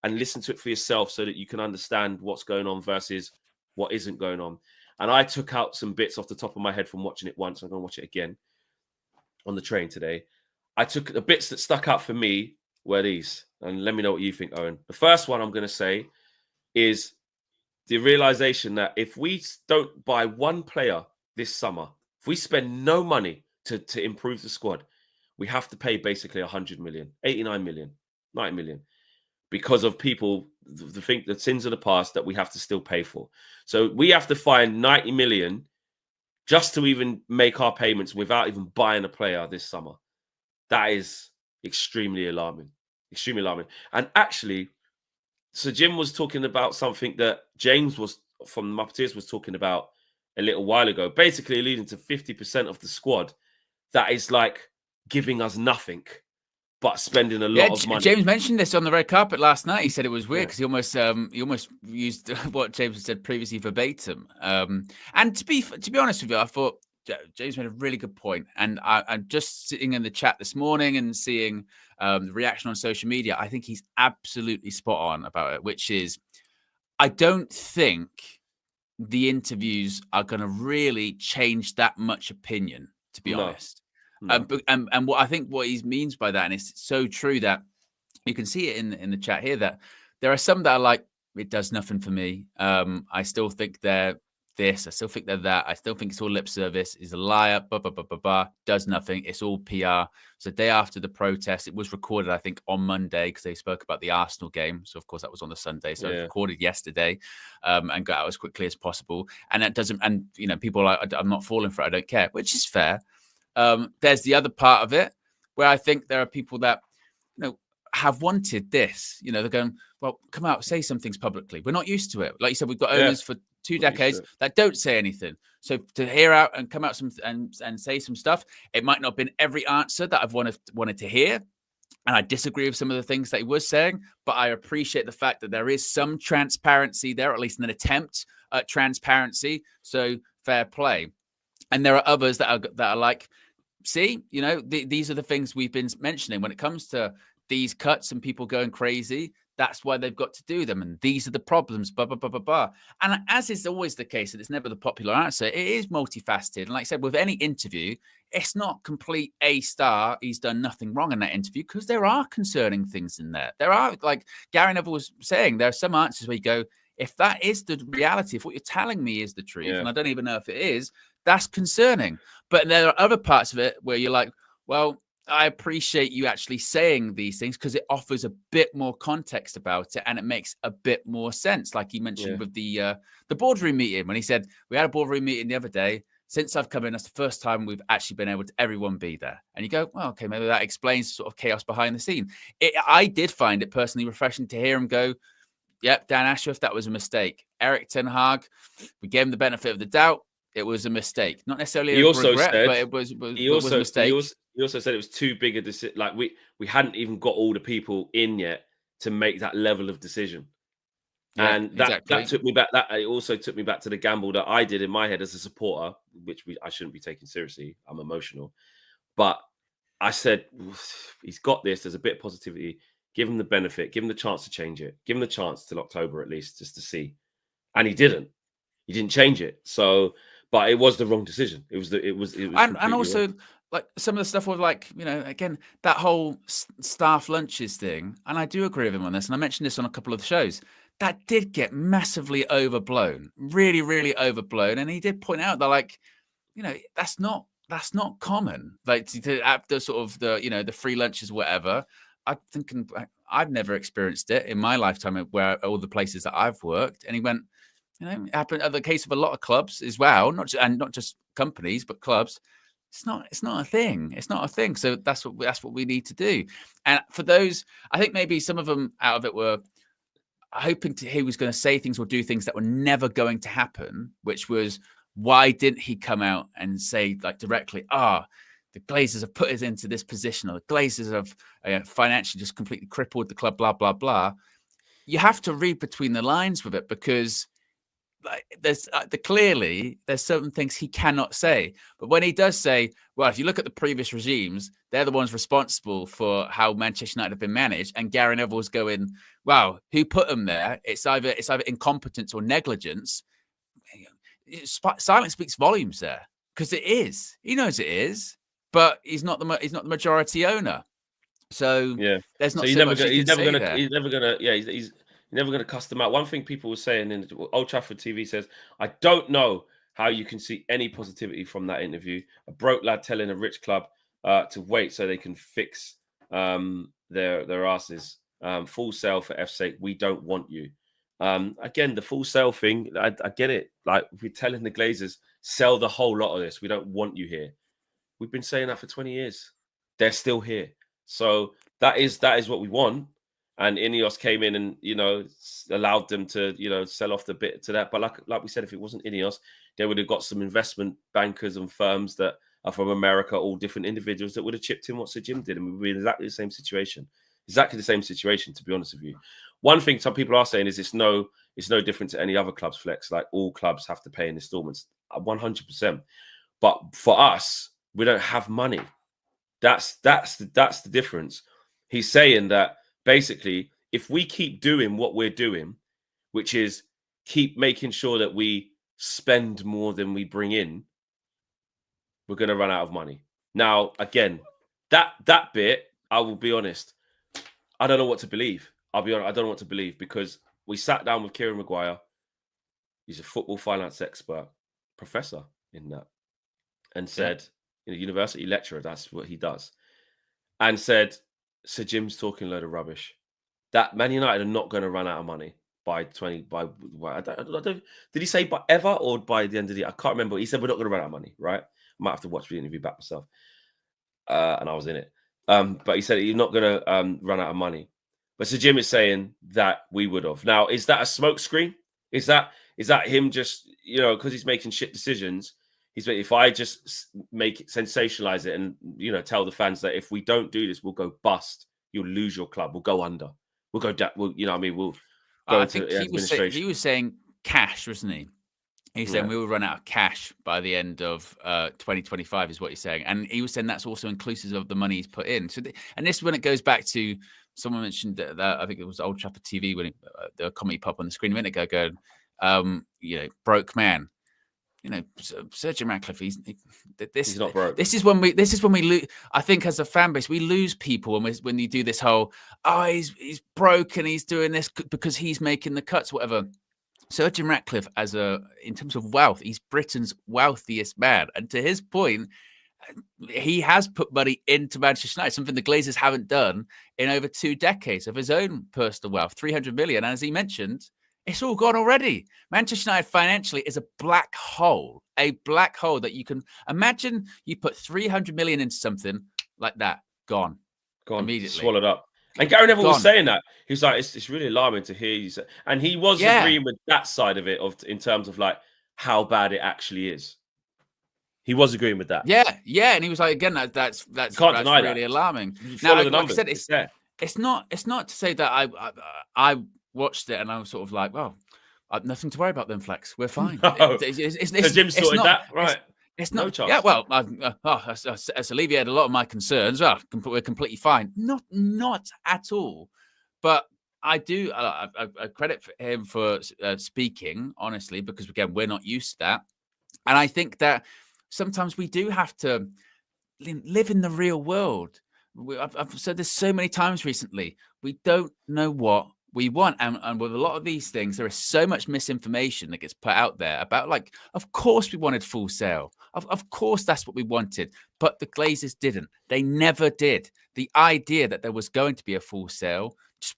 and listen to it for yourself, so that you can understand what's going on versus what isn't going on. And I took out some bits off the top of my head from watching it once. I'm going to watch it again on the train today. I took the bits that stuck out for me were these. And let me know what you think, Owen. The first one I'm going to say is the realization that if we don't buy one player this summer, if we spend no money to improve the squad, we have to pay basically 100 million, 89 million, 90 million, because of people, the sins of the past that we have to still pay for. So we have to find 90 million just to even make our payments without even buying a player this summer. That is extremely alarming. Extremely alarming. And actually, Sir Jim was talking about something that James was from the Muppeteers was talking about a little while ago, basically leading to 50% of the squad that is like giving us nothing but spending a lot of money. James mentioned this on the red carpet last night. He said it was weird because he almost used what James had said previously verbatim. And to be honest with you, I thought James made a really good point. And I'm just sitting in the chat this morning and seeing the reaction on social media. I think he's absolutely spot on about it, which is I don't think the interviews are going to really change that much opinion, to be honest. No. And what I think what he means by that, and it's so true that you can see it in the chat here, that there are some that are like, it does nothing for me. I still think they're this. I still think they're that. I still think it's all lip service. He's a liar. Does nothing. It's all PR. So the day after the protest, it was recorded, I think, on Monday because they spoke about the Arsenal game. So of course that was on the Sunday. So it was recorded yesterday and got out as quickly as possible. And that doesn't. And people are like, I'm not falling for it. I don't care, which is fair. There's the other part of it where I think there are people that, have wanted this. They're going, well, come out, say some things publicly. We're not used to it. Like you said, we've got owners for 2 decades that don't say anything. So to hear out and come out and say some stuff, it might not have been every answer that I've wanted to hear. And I disagree with some of the things that he was saying, but I appreciate the fact that there is some transparency there, at least an attempt at transparency. So fair play. And there are others that are like, see, these are the things we've been mentioning when it comes to these cuts and people going crazy. That's why they've got to do them. And these are the problems, blah, blah, blah, blah, blah. And as is always the case, and it's never the popular answer, it is multifaceted. And like I said, with any interview, it's not complete A star. He's done nothing wrong in that interview because there are concerning things in there. There are, like Gary Neville was saying, there are some answers where you go, if that is the reality, if what you're telling me is the truth, and I don't even know if it is, that's concerning. But there are other parts of it where you're like, well, I appreciate you actually saying these things because it offers a bit more context about it and it makes a bit more sense. Like he mentioned with the boardroom meeting when he said, we had a boardroom meeting the other day. Since I've come in, that's the first time we've actually been able to everyone be there. And you go, well, okay, maybe that explains sort of chaos behind the scene. I did find it personally refreshing to hear him go, yep, Dan Ashworth, that was a mistake. Eric Ten Hag, we gave him the benefit of the doubt. it was a mistake, not necessarily He a also regret, said but it was a mistake. he also said it was too big a decision. Like we hadn't even got all the people in yet to make that level of decision. Yeah, And that took me back. That it also took me back to the gamble that I did in my head as a supporter, which I shouldn't be taking seriously. I'm emotional, but I said he's got this. There's a bit of positivity. Give him the benefit. Give him the chance to change it. Give him the chance till October at least, just to see. And he didn't. He didn't change it. So, but it was the wrong decision. It was and also wrong. Like some of the stuff with, like, you know, again, that whole staff lunches thing. And I do agree with him on this. And I mentioned this on a couple of shows. That did get massively overblown, really, really overblown. And he did point out that, like, you know, that's not common. Like to after sort of the, you know, the free lunches, whatever. I'm thinking I've never experienced it in my lifetime where all the places that I've worked. And he went, you know, it happened at the case of a lot of clubs as well, not just companies, but clubs. It's not a thing. It's not a thing. So that's what we need to do. And for those, I think maybe some of them out of it were hoping he was going to say things or do things that were never going to happen, which was, why didn't he come out and say, like, directly, the Glazers have put us into this position, or the Glazers have financially just completely crippled the club, blah, blah, blah. You have to read between the lines with it, because there's clearly there's certain things he cannot say. But when he does say, well, if you look at the previous regimes, they're the ones responsible for how Manchester United have been managed, and Gary Neville's going, wow, who put them there? It's either incompetence or negligence. Silence speaks volumes there, because it is. He knows it is, but he's not the majority owner. So yeah, there's not. So he's never going to cuss them out. One thing people were saying in Old Trafford TV says, I don't know how you can see any positivity from that interview. A broke lad telling a rich club to wait so they can fix their asses. Full sale for F's sake. We don't want you. Again, the full sale thing, I get it. Like, we're telling the Glazers, sell the whole lot of this. We don't want you here. We've been saying that for 20 years. They're still here. So that is what we want. And Ineos came in and, you know, allowed them to, you know, sell off the bit to that. But like we said, if it wasn't Ineos, they would have got some investment bankers and firms that are from America, all different individuals that would have chipped in what Sir Jim did. And we'd be in exactly the same situation. Exactly the same situation, to be honest with you. One thing some people are saying is it's no different to any other club's flex. Like, all clubs have to pay in installments, 100%. But for us, we don't have money. That's the difference. He's saying that basically, if we keep doing what we're doing, which is keep making sure that we spend more than we bring in, we're going to run out of money. Now, again, that bit, I will be honest, I don't know what to believe. I'll be honest, I don't know what to believe, because we sat down with Kieran Maguire. He's a football finance expert, professor in that, and said, in a university lecturer, that's what he does, and said, Sir Jim's talking a load of rubbish. That Man United are not going to run out of money by I don't, did he say by ever or by the end of the year? I can't remember. He said we're not going to run out of money, right? I might have to watch the interview back myself. And I was in it. But he said he's not going to run out of money. But Sir Jim is saying that we would have. Now, is that a smokescreen? Is that him just, you know, because he's making shit decisions? If I just make it, sensationalize it, and, you know, tell the fans that if we don't do this, we'll go bust. You'll lose your club. We'll go under. We'll go down. You know what I mean? We'll go into administration. He was saying cash, wasn't he? He's saying we will run out of cash by the end of 2025 is what he's saying. And he was saying that's also inclusive of the money he's put in. So, and this is when it goes back to, someone mentioned that I think it was Old Trafford TV when the comedy pop on the screen a minute ago going, you know, broke man. You know, Sir Jim Ratcliffe, he's not broke. This is when we lose. I think as a fan base, we lose people when you do this whole, he's broke and he's doing this because he's making the cuts, whatever. Sir Jim Ratcliffe, in terms of wealth, he's Britain's wealthiest man, and to his point, he has put money into Manchester United, something the Glazers haven't done in over 2 decades of his own personal wealth, 300 million, and as he mentioned, it's all gone already. Manchester United financially is a black hole that you can imagine. You put 300 million into something like that, gone immediately, swallowed up. And Gary Neville was saying that. He's like, it's really alarming to hear you say. And he was agreeing with that side of it, in terms of like how bad it actually is. He was agreeing with that. Yeah, and he was like, again, that's really alarming. Now, like numbers. I said, it's not to say that I watched it and I was sort of like, well, nothing to worry about then, Flex. We're fine. No. Jim sorted that, right? It's not. No chance. Yeah, well, it's alleviated a lot of my concerns. Well, we're completely fine. Not at all. But I do. I credit him for speaking honestly, because again, we're not used to that, and I think that sometimes we do have to live in the real world. I've said this so many times recently. We don't know what we want, and with a lot of these things, there is so much misinformation that gets put out there about, like, of course we wanted Full Sail, of course that's what we wanted, but the Glazers didn't. They never did. The idea that there was going to be a Full Sail just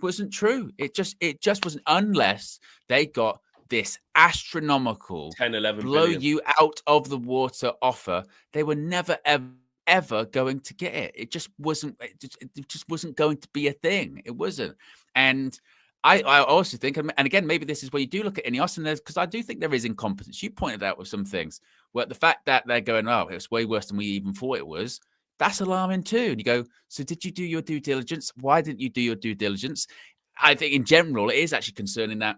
wasn't true. It just wasn't, unless they got this astronomical 10-11 blow billion. you out of the water offer. They were never ever going to get it. It just wasn't. It just wasn't going to be a thing. It wasn't. And I also think, and again, maybe this is where you do look at Ineos, and because I do think there is incompetence. You pointed out with some things where the fact that they're going, oh, it's way worse than we even thought it was. That's alarming too. And you go, so did you do your due diligence? Why didn't you do your due diligence? I think in general, it is actually concerning that.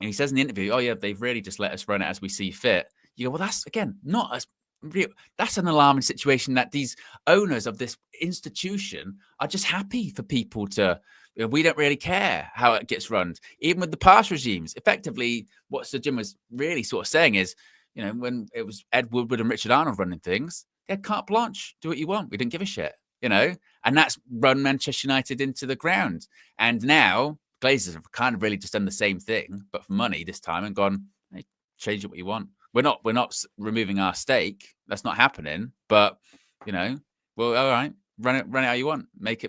And he says in the interview, oh yeah, they've really just let us run it as we see fit. You go, well, that's, again, not as real. That's an alarming situation, that these owners of this institution are just happy for people to, we don't really care how it gets run. Even with the past regimes, effectively, what Sir Jim was really sort of saying is, when it was Ed Woodward and Richard Arnold running things, they had carte blanche, do what you want. We didn't give a shit, and that's run Manchester United into the ground. And now Glazers have kind of really just done the same thing, but for money this time, and gone, hey, change it what you want. We're not removing our stake. That's not happening. But well, all right, run it how you want. Make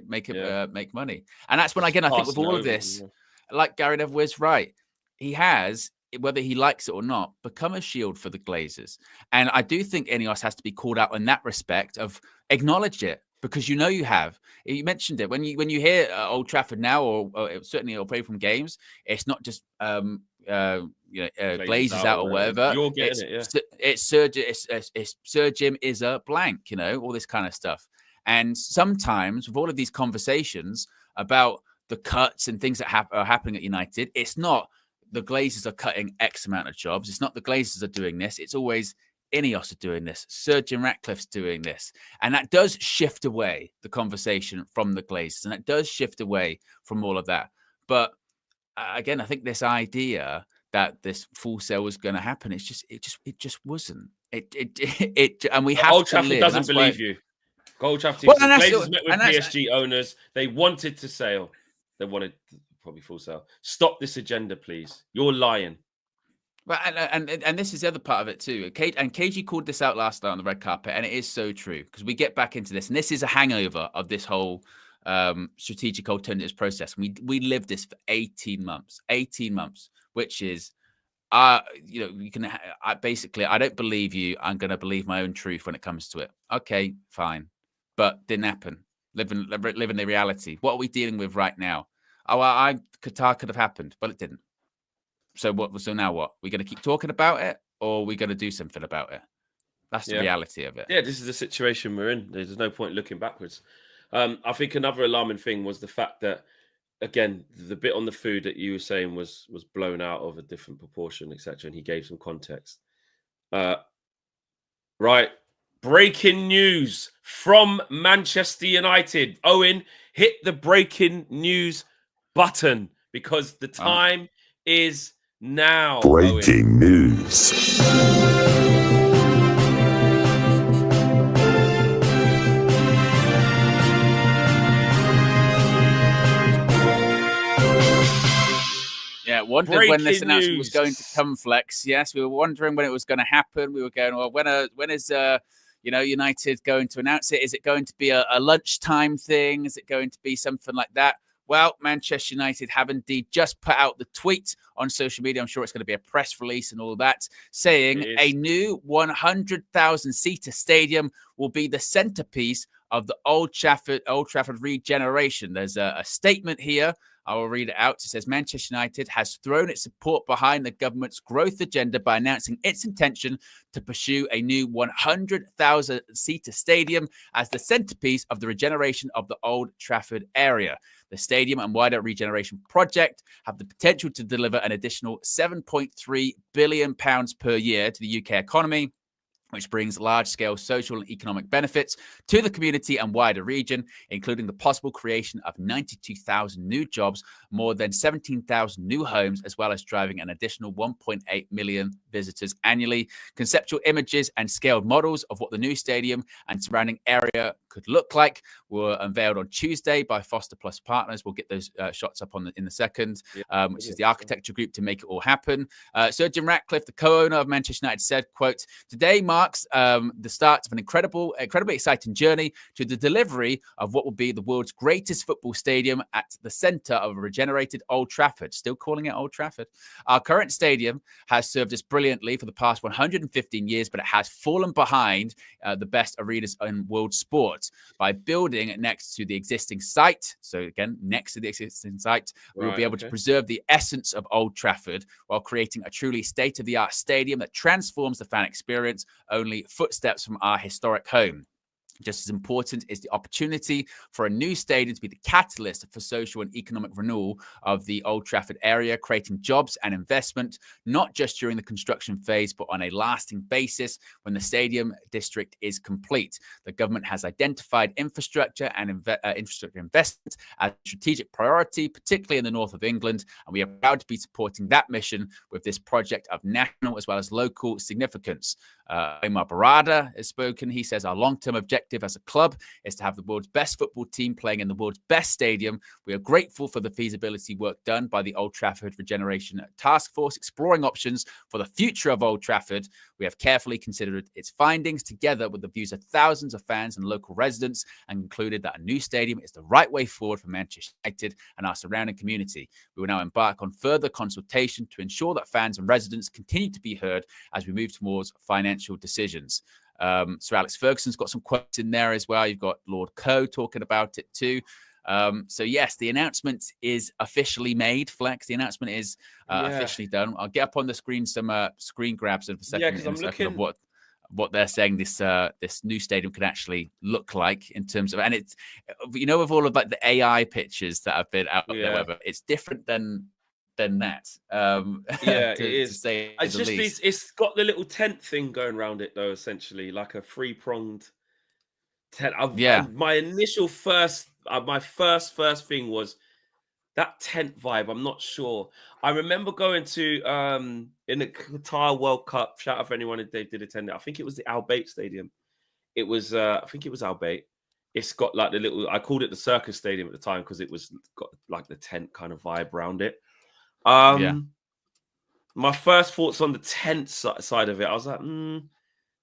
money. And that's when, again, I think with all of this, like Gary Neville is right. He has, whether he likes it or not, become a shield for the Glazers. And I do think Ineos has to be called out in that respect of acknowledge it. Because you have. You mentioned it when you hear Old Trafford now, or certainly away from games. It's not just Glazers out or whatever. You're getting it's Sir Jim is a blank. All this kind of stuff. And sometimes with all of these conversations about the cuts and things that are happening at United, it's not the Glazers are cutting X amount of jobs. It's not the Glazers are doing this. It's always Ineos are doing this. Sir Jim Ratcliffe's doing this. And that does shift away the conversation from the Glazers. And that does shift away from all of that. But again, I think this idea that this Full Sail was going to happen, it just wasn't. And we have Old to Trafford live. doesn't believe you. Old Trafford Glazers met with PSG owners. They wanted to sail. They wanted probably Full Sail. Stop this agenda, please. You're lying. Well, and this is the other part of it too. And KG called this out last night on the red carpet, and it is so true, because we get back into this, and this is a hangover of this whole strategic alternatives process. We lived this for 18 months, which is, you can basically, I don't believe you. I'm going to believe my own truth when it comes to it. Okay, fine, but didn't happen. Living the reality. What are we dealing with right now? Oh, Qatar could have happened, but it didn't. So now what? We're going to keep talking about it, or are we going to do something about it? That's the reality of it. Yeah, this is the situation we're in. There's no point looking backwards. I think another alarming thing was the fact that, again, the bit on the food that you were saying was blown out of a different proportion, etc. And he gave some context. Right. Breaking news from Manchester United. Owen, hit the breaking news button, because the time is now. Breaking news. Yeah, wondered when this announcement was going to come, Flex. Yes, we were wondering when it was going to happen. We were going, well, when is United going to announce it? Is it going to be a lunchtime thing? Is it going to be something like that? Well, Manchester United have indeed just put out the tweet on social media. I'm sure it's going to be a press release and all that, saying a new 100,000-seater stadium will be the centerpiece of the Old Trafford regeneration. There's a statement here. I will read it out. It says Manchester United has thrown its support behind the government's growth agenda by announcing its intention to pursue a new 100,000-seater stadium as the centrepiece of the regeneration of the Old Trafford area. The stadium and wider regeneration project have the potential to deliver an additional £7.3 billion per year to the UK economy, which brings large-scale social and economic benefits to the community and wider region, including the possible creation of 92,000 new jobs, more than 17,000 new homes, as well as driving an additional 1.8 million visitors annually. Conceptual images and scaled models of what the new stadium and surrounding area could look like were unveiled on Tuesday by Foster Plus Partners. We'll get those shots up in the second, which is the architecture group to make it all happen. Sir Jim Ratcliffe, the co-owner of Manchester United, said, quote, "Today marks the start of an incredibly exciting journey to the delivery of what will be the world's greatest football stadium at the centre of a regenerated Old Trafford." Still calling it Old Trafford. Our current stadium has served us brilliantly for the past 115 years, but it has fallen behind the best arenas in world sport. By building next to the existing site, so again, next to the existing site, we will be able to preserve the essence of Old Trafford while creating a truly state-of-the-art stadium that transforms the fan experience, only footsteps from our historic home. Just as important is the opportunity for a new stadium to be the catalyst for social and economic renewal of the Old Trafford area, creating jobs and investment, not just during the construction phase, but on a lasting basis when the stadium district is complete. The government has identified infrastructure and infrastructure investment as a strategic priority, particularly in the north of England, and we are proud to be supporting that mission with this project of national as well as local significance. Omar Barada has spoken. He says, "Our long-term objective as a club is to have the world's best football team playing in the world's best stadium. We are grateful for the feasibility work done by the Old Trafford Regeneration Task Force, exploring options for the future of Old Trafford. We have carefully considered its findings together with the views of thousands of fans and local residents and concluded that a new stadium is the right way forward for Manchester United and our surrounding community. We will now embark on further consultation to ensure that fans and residents continue to be heard as we move towards financial decisions." Sir Alex Ferguson's got some quotes in there as well. You've got Lord Coe talking about it too. So yes, the announcement is officially made. Flex, the announcement is officially done. I'll get up on the screen some screen grabs of a second, of what they're saying this new stadium could actually look like in terms of, and it's, you know, with all of like the AI pictures that have been out there, whatever, it's different than that. It is. It's got the little tent thing going around it though, essentially like a three-pronged tent. My initial my first thing was that tent vibe. I'm not sure. I remember going to in the Qatar World Cup. Shout out for anyone if they did attend it. I think it was the Al Bayt Stadium. It was I think it was Al Bayt. It's got like the little, I called it the Circus Stadium at the time because it was got like the tent kind of vibe around it. My first thoughts on the tent side of it, I was like,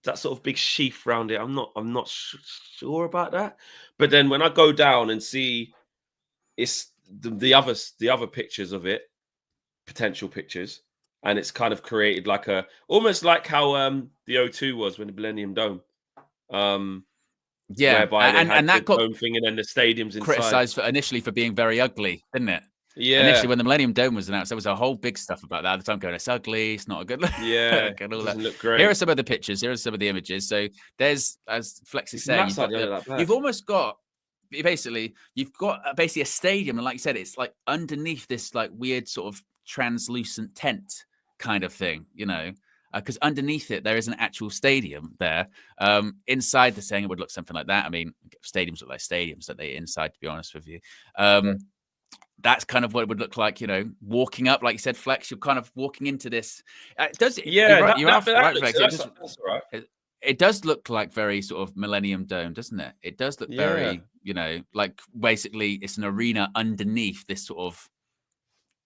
that sort of big sheath around it. I'm not sure about that. But then when I go down and see it's the other pictures of it, potential pictures, and it's kind of created like almost like how the O2 was when the Millennium Dome. Whereby they had that dome thing and then the stadiums inside. Criticised initially for being very ugly, didn't it? Yeah. Initially, when the Millennium Dome was announced, there was a whole big stuff about that at the time going, it's ugly, it's not a good look. Yeah, it doesn't look great. Here are some of the pictures. Here are some of the images. So there's, as Flex is saying, you've almost got, basically a stadium. And like you said, it's like underneath this like weird sort of translucent tent kind of thing, you know, because underneath it, there is an actual stadium there. Inside, they're saying it would look something like that. I mean, stadiums look like stadiums, don't they, inside, to be honest with you. That's kind of what it would look like, you know, walking up, like you said, Flex, you're kind of walking into this. Does it? Yeah, that's right. It does look like very sort of Millennium Dome, doesn't it? It does look very, you know, like basically it's an arena underneath this sort of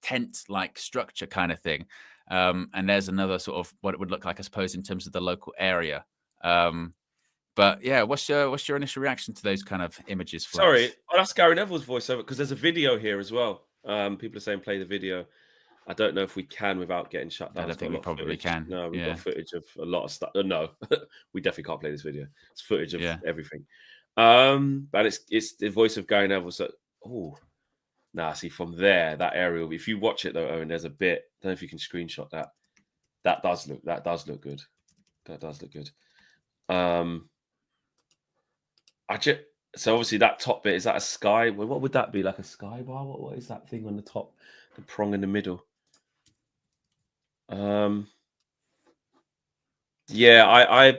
tent-like structure kind of thing. And there's another sort of what it would look like, I suppose, in terms of the local area. But yeah, what's your initial reaction to those kind of images? Flex? Sorry, that's Gary Neville's voiceover because there's a video here as well. People are saying play the video. I don't know if we can without getting shut down. I don't think we probably can. No, we've got footage of a lot of stuff. No, we definitely can't play this video. It's footage of everything. But it's the voice of Gary Neville. So, Nah, see from there, that aerial. If you watch it though, Owen, there's a bit. I don't know if you can screenshot that. That does look good. That does look good. So obviously that top bit, is that a sky? Well, what would that be? Like a sky bar? What is that thing on the top? The prong in the middle. Yeah, I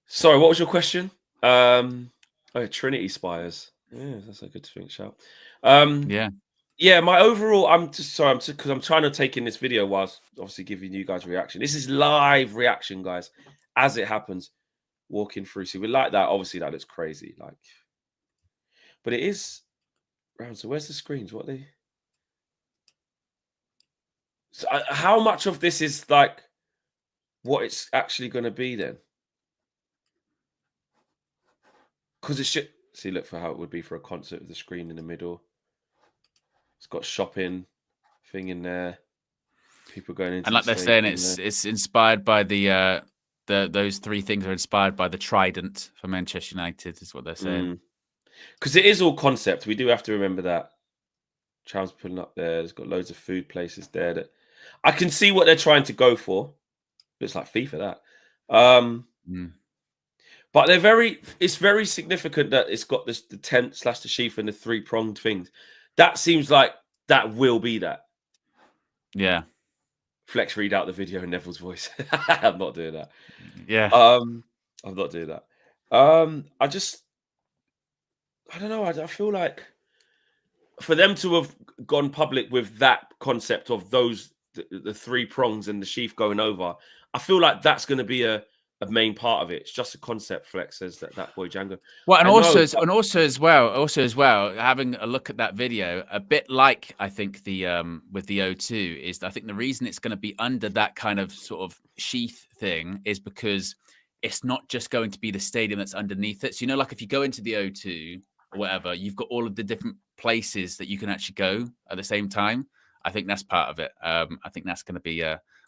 sorry, what was your question? Oh, Trinity Spires. Yeah, that's a good thing, shout. Yeah, my overall, I'm just sorry, because I'm trying to take in this video whilst obviously giving you guys reaction. This is live reaction, guys, as it happens. Walking through. So we like that. Obviously, that looks crazy. Like, but it is round. So where's the screens? What are they? So how much of this is like what it's actually going to be then? Because it should see. Look for how it would be for a concert with the screen in the middle. It's got shopping thing in there. People going into, and like they're saying, it's inspired by those three things are inspired by the trident for Manchester United, is what they're saying. Because it is all concept. We do have to remember that. Tram's pulling up there. There's got loads of food places there that I can see what they're trying to go for. Looks like FIFA that. But it's very significant that it's got the tent / the sheath and the 3-pronged things. That seems like that will be that. Yeah. Flex, read out the video in Neville's voice. I'm not doing that. Yeah. I'm not doing that. I don't know. I feel like for them to have gone public with that concept of the 3 prongs and the sheath going over, I feel like that's going to be a main part of it. It's just a concept, Flex says that boy Django. Well, and also as well, having a look at that video, a bit like I think the with the O2 is, I think the reason it's going to be under that kind of sort of sheath thing is because it's not just going to be the stadium that's underneath it. So, you know, like if you go into the O2 or whatever, you've got all of the different places that you can actually go at the same time. I think that's part of it. I think that's going to be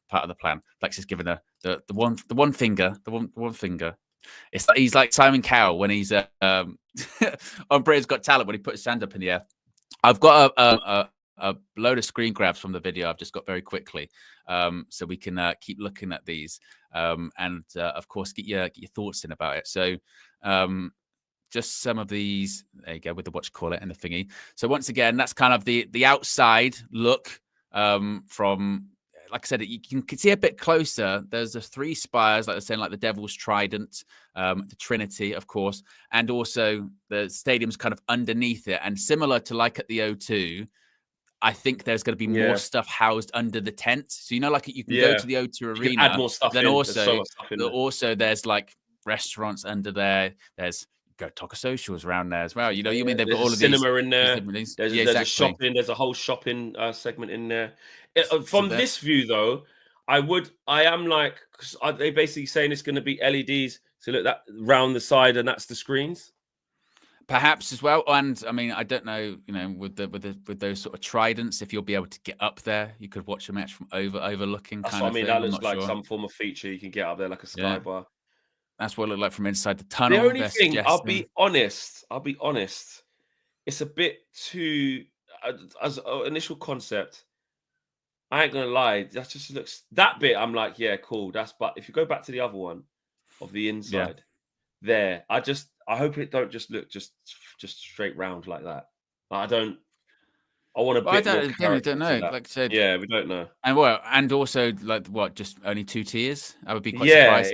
part of the plan. Flex is giving the one finger. It's like he's like Simon Cowell when he's on Britain's Got Talent when he put his hand up in the air. I've got a load of screen grabs from the video I've just got very quickly, so we can keep looking at these and of course get your thoughts in about it. So just some of these, there you go, with the what you call it and the thingy. So once again, that's kind of the outside look from, like I said, you can see a bit closer. There's the 3 spires, like they're saying, like the Devil's Trident, the Trinity, of course, and also the stadium's kind of underneath it. And similar to like at the O2, I think there's going to be more stuff housed under the tent. So, you know, like you can go to the O2 arena, add more stuff then in. also there's like restaurants under there. There's Toca Socials around there as well. You know, you mean they've got all of cinema these in there. There's a shopping. There's a whole shopping segment in there. From this view, though, I am like, cause are they basically saying it's going to be LEDs? So look, that round the side, and that's the screens. Perhaps as well. And I mean, I don't know, you know, with those sort of tridents, if you'll be able to get up there, you could watch a match from overlooking. That's what I mean. That looks like some form of feature. You can get up there like a sky bar. That's what it looked like from inside the tunnel. The only thing, I'll be honest, it's a bit too, as an initial concept, I ain't gonna lie, that just looks, that bit I'm like, yeah, cool, but if you go back to the other one of the inside there, I hope it don't just look just straight round like that. I want a bit more character. We don't know. Like I said, yeah, we don't know. And also, like what? Just only 2 tiers? I would be quite surprised.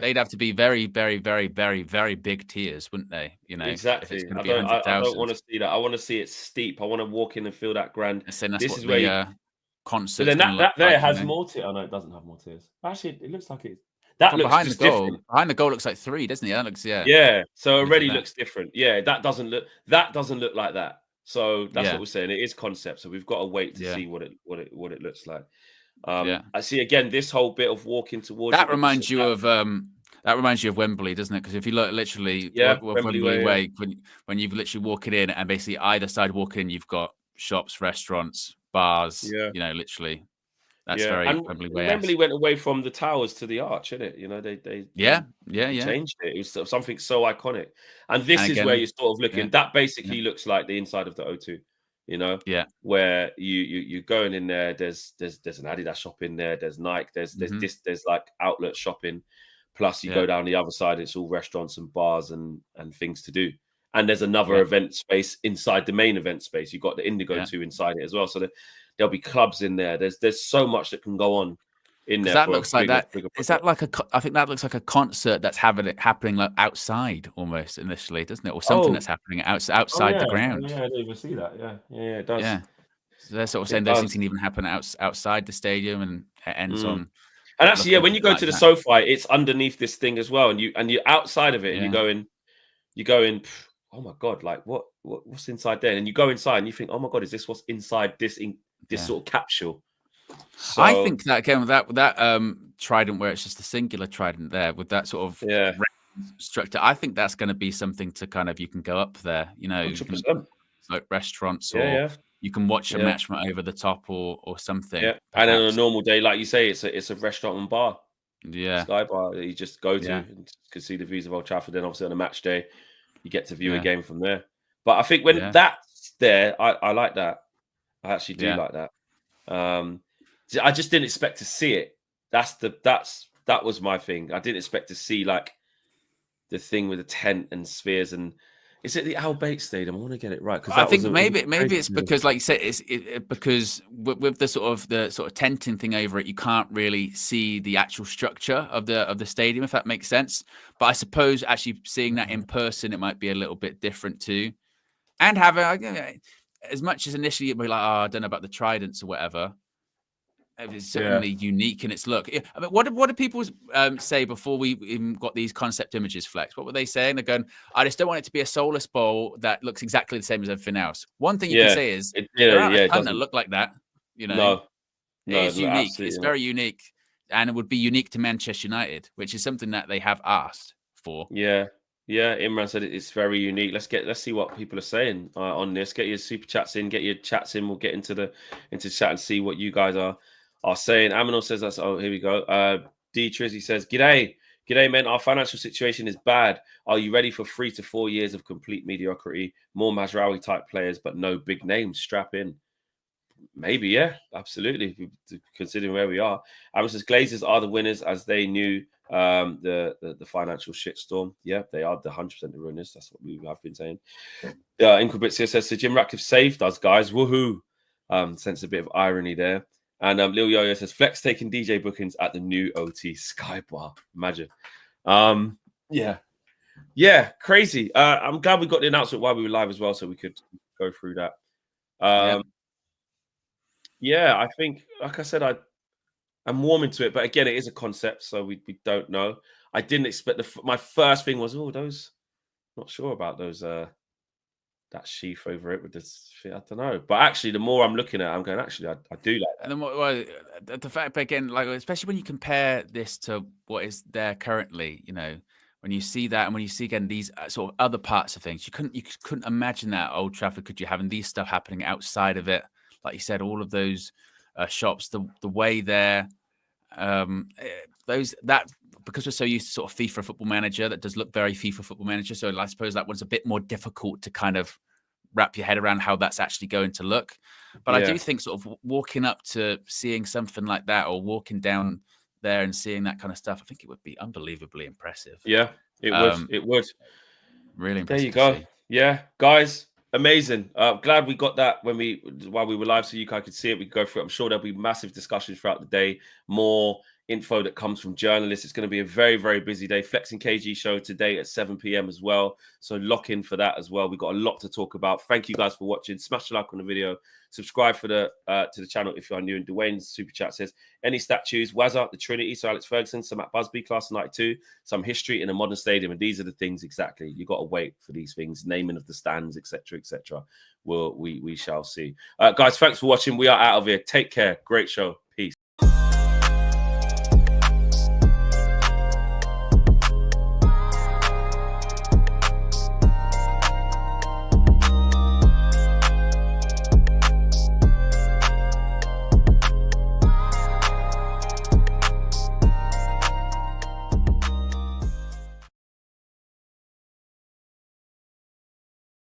They'd have to be very, very, very, very, very big tiers, wouldn't they? You know, exactly. I don't want to see that. I want to see it steep. I want to walk in and feel that grand. This is where the concert. But then that there has more tiers. Oh no, it doesn't have more tiers. Actually, it looks like it. That looks behind the goal. Different. Behind the goal looks like 3, doesn't it? That looks Yeah. So already looks different. Yeah, that doesn't look like that. So that's what we're saying. It is concept. So we've got to wait to see what it looks like. I see again this whole bit of walking towards. That reminds you of Wembley, doesn't it? Because if you look literally, Wembley Way, when you've literally walking in, and basically either side walking in, you've got shops, restaurants, bars. You know, literally. That's very probably way Wembley went away from the towers to the arch, isn't it? You know, they changed it. It was something so iconic. And this is where you're sort of looking. That basically looks like the inside of the O2, you know, where you're going in there. There's an Adidas shop in there. There's Nike. There's like outlet shopping. Plus, you go down the other side. It's all restaurants and bars and things to do. And there's another event space inside the main event space. You've got the Indigo 2 inside it as well. So there'll be clubs in there. There's so much that can go on in there. That looks like that. Is that like I think that looks like a concert that's happening like outside almost initially, doesn't it? Or something that's happening outside the ground. Yeah, I didn't even see that. Yeah, it does. Yeah. So they're sort of saying those things can even happen outside the stadium, and it ends on. And actually, when you go to the SoFi, it's underneath this thing as well, and you're outside of it, and you're going. Oh my God! Like what's inside there? And you go inside, and you think, oh my God, is this what's inside this sort of capsule? So, I think that again, that trident where it's just a singular trident there with that sort of structure. I think that's going to be something to kind of you can go up there, you know, like restaurants, or you can watch a match from over the top or something. Yeah, and on a normal day, like you say, it's a restaurant and bar. Yeah, Sky bar that you just go to and can see the views of Old Trafford. Then obviously on a match day, you get to view a game from there. But I think when that's there, I like that. I actually do like that. I just didn't expect to see it. That was my thing. I didn't expect to see like the thing with the tent and spheres. And is it the Al Bates Stadium? I want to get it right, because I think maybe it's because, like you said, because with the sort of tenting thing over it, you can't really see the actual structure of the stadium, if that makes sense. But I suppose actually seeing that in person, it might be a little bit different too. And having, as much as initially it'd be like, I don't know about the tridents or whatever. It's certainly unique in its look. I mean, what did people say before we even got these concept images, Flex? What were they saying? They're going, I just don't want it to be a soulless bowl that looks exactly the same as everything else. One thing you can say is there aren't a ton that look like that. You know, it's unique. It's very unique, and it would be unique to Manchester United, which is something that they have asked for. Yeah. Imran said it's very unique. Let's see what people are saying on this. Get your super chats in. Get your chats in. We'll get into chat and see what you guys are saying. Aminor says that's. Oh, here we go. D Trizzy says, "G'day, man. Our financial situation is bad. Are you ready for 3 to 4 years of complete mediocrity? More Mazraoui type players, but no big names. Strap in." Maybe, yeah, absolutely. Considering where we are, Aaron says Glazers are the winners, as they knew the financial shitstorm. Yeah, they are the 100% the winners. That's what we have been saying. Inquibitsia says, so Jim Ratcliffe saved us, guys. Woohoo! Sense a bit of irony there. And Lil Yo-Yo says, Flex taking DJ bookings at the new OT Sky Bar. Imagine. Yeah, crazy. I'm glad we got the announcement while we were live as well, so we could go through that. I think, like I said, I'm warming to it, but again, it is a concept, so we don't know. I didn't expect my first thing was, those. Not sure about those. That sheath over it with this. I don't know, but actually, the more I'm looking at it, I'm going. Actually, I do like that. And then the fact, again, like especially when you compare this to what is there currently, you know, when you see that, and when you see again these sort of other parts of things, you couldn't imagine that at Old Trafford. Could you having these stuff happening outside of it? Like you said, all of those shops, the way they're because we're so used to sort of FIFA Football Manager, that does look very FIFA Football Manager. So I suppose that one's a bit more difficult to kind of wrap your head around how that's actually going to look. But I do think sort of walking up to seeing something like that, or walking down there and seeing that kind of stuff, I think it would be unbelievably impressive. Yeah, it would. It would. Really impressive. There you go. Yeah, guys. Amazing. Glad we got that while we were live, so you guys could see it. We could go through it. I'm sure there'll be massive discussions throughout the day. More info that comes from journalists. It's going to be a very, very busy day. Flex and KG show today at 7 p.m. as well. So lock in for that as well. We've got a lot to talk about. Thank you guys for watching. Smash the like on the video. Subscribe to the channel if you are new. And Dwayne's super chat says, any statues? Wazza, the Trinity, Sir Alex Ferguson, some Matt Busby, class of 92, some history in a modern stadium. And these are the things exactly. You got to wait for these things. Naming of the stands, etc., etc. We shall see. Guys, thanks for watching. We are out of here. Take care. Great show.